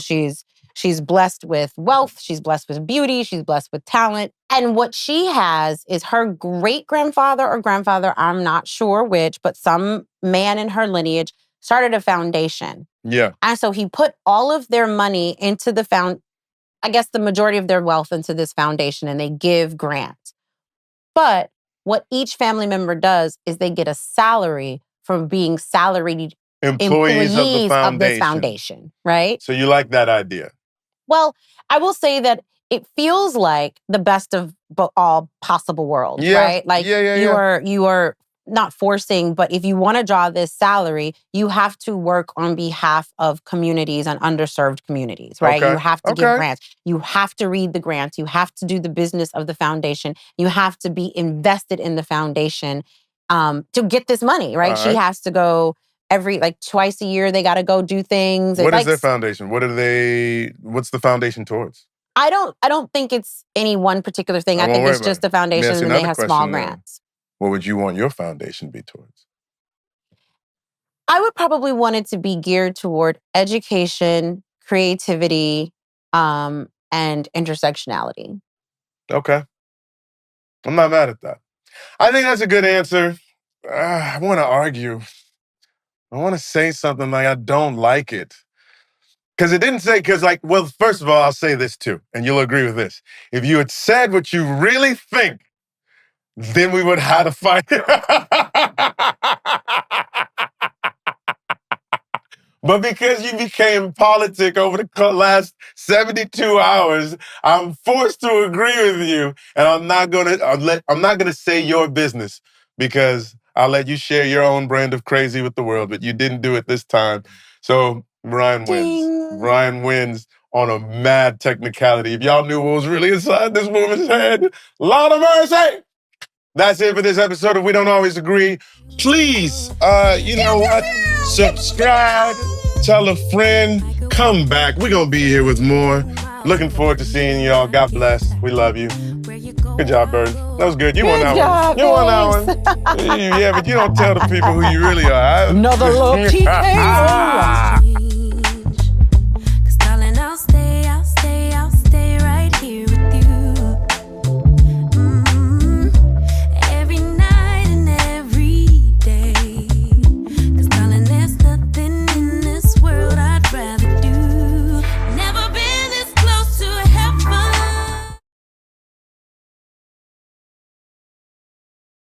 Speaker 3: She's blessed with wealth. She's blessed with beauty. She's blessed with talent. And what she has is her great-grandfather or grandfather, I'm not sure which, but some man in her lineage started a foundation.
Speaker 2: Yeah.
Speaker 3: And so he put all of their money into the I guess the majority of their wealth into this foundation, and they give grants. But what each family member does is they get a salary from being salaried employees of this foundation, right?
Speaker 2: So you like that idea?
Speaker 3: Well, I will say that it feels like the best of all possible worlds, right? Like you are not forcing, but if you want to draw this salary, you have to work on behalf of communities and underserved communities, right? You have to give grants. You have to read the grants. You have to do the business of the foundation. You have to be invested in the foundation to get this money, right? She has to go twice a year. They got to go do things.
Speaker 2: What is their foundation? What's the foundation towards?
Speaker 3: I don't think it's any one particular thing. I think it's just a foundation, and they have small grants.
Speaker 2: What would you want your foundation to be towards?
Speaker 3: I would probably want it to be geared toward education, creativity, and intersectionality.
Speaker 2: Okay. I'm not mad at that. I think that's a good answer. I want to argue. I want to say something like I don't like it. Because it didn't say, first of all, I'll say this too, and you'll agree with this. If you had said what you really think, then we would have to fight. But because you became politic over the last 72 hours, I'm forced to agree with you, and I'm not gonna say your business because I'll let you share your own brand of crazy with the world, but you didn't do it this time. So Ryan wins.
Speaker 3: Ding.
Speaker 2: Ryan wins on a mad technicality. If y'all knew what was really inside this woman's head, Lord of mercy! That's it for this episode of We Don't Always Agree. Please, you know what? Subscribe, tell a friend, come back. We're going to be here with more. Looking forward to seeing y'all. God bless. We love you. Good job, Bird. That was good. You won that one. You won that one. Yeah, but you don't tell the people who you really are.
Speaker 3: Another little TKO.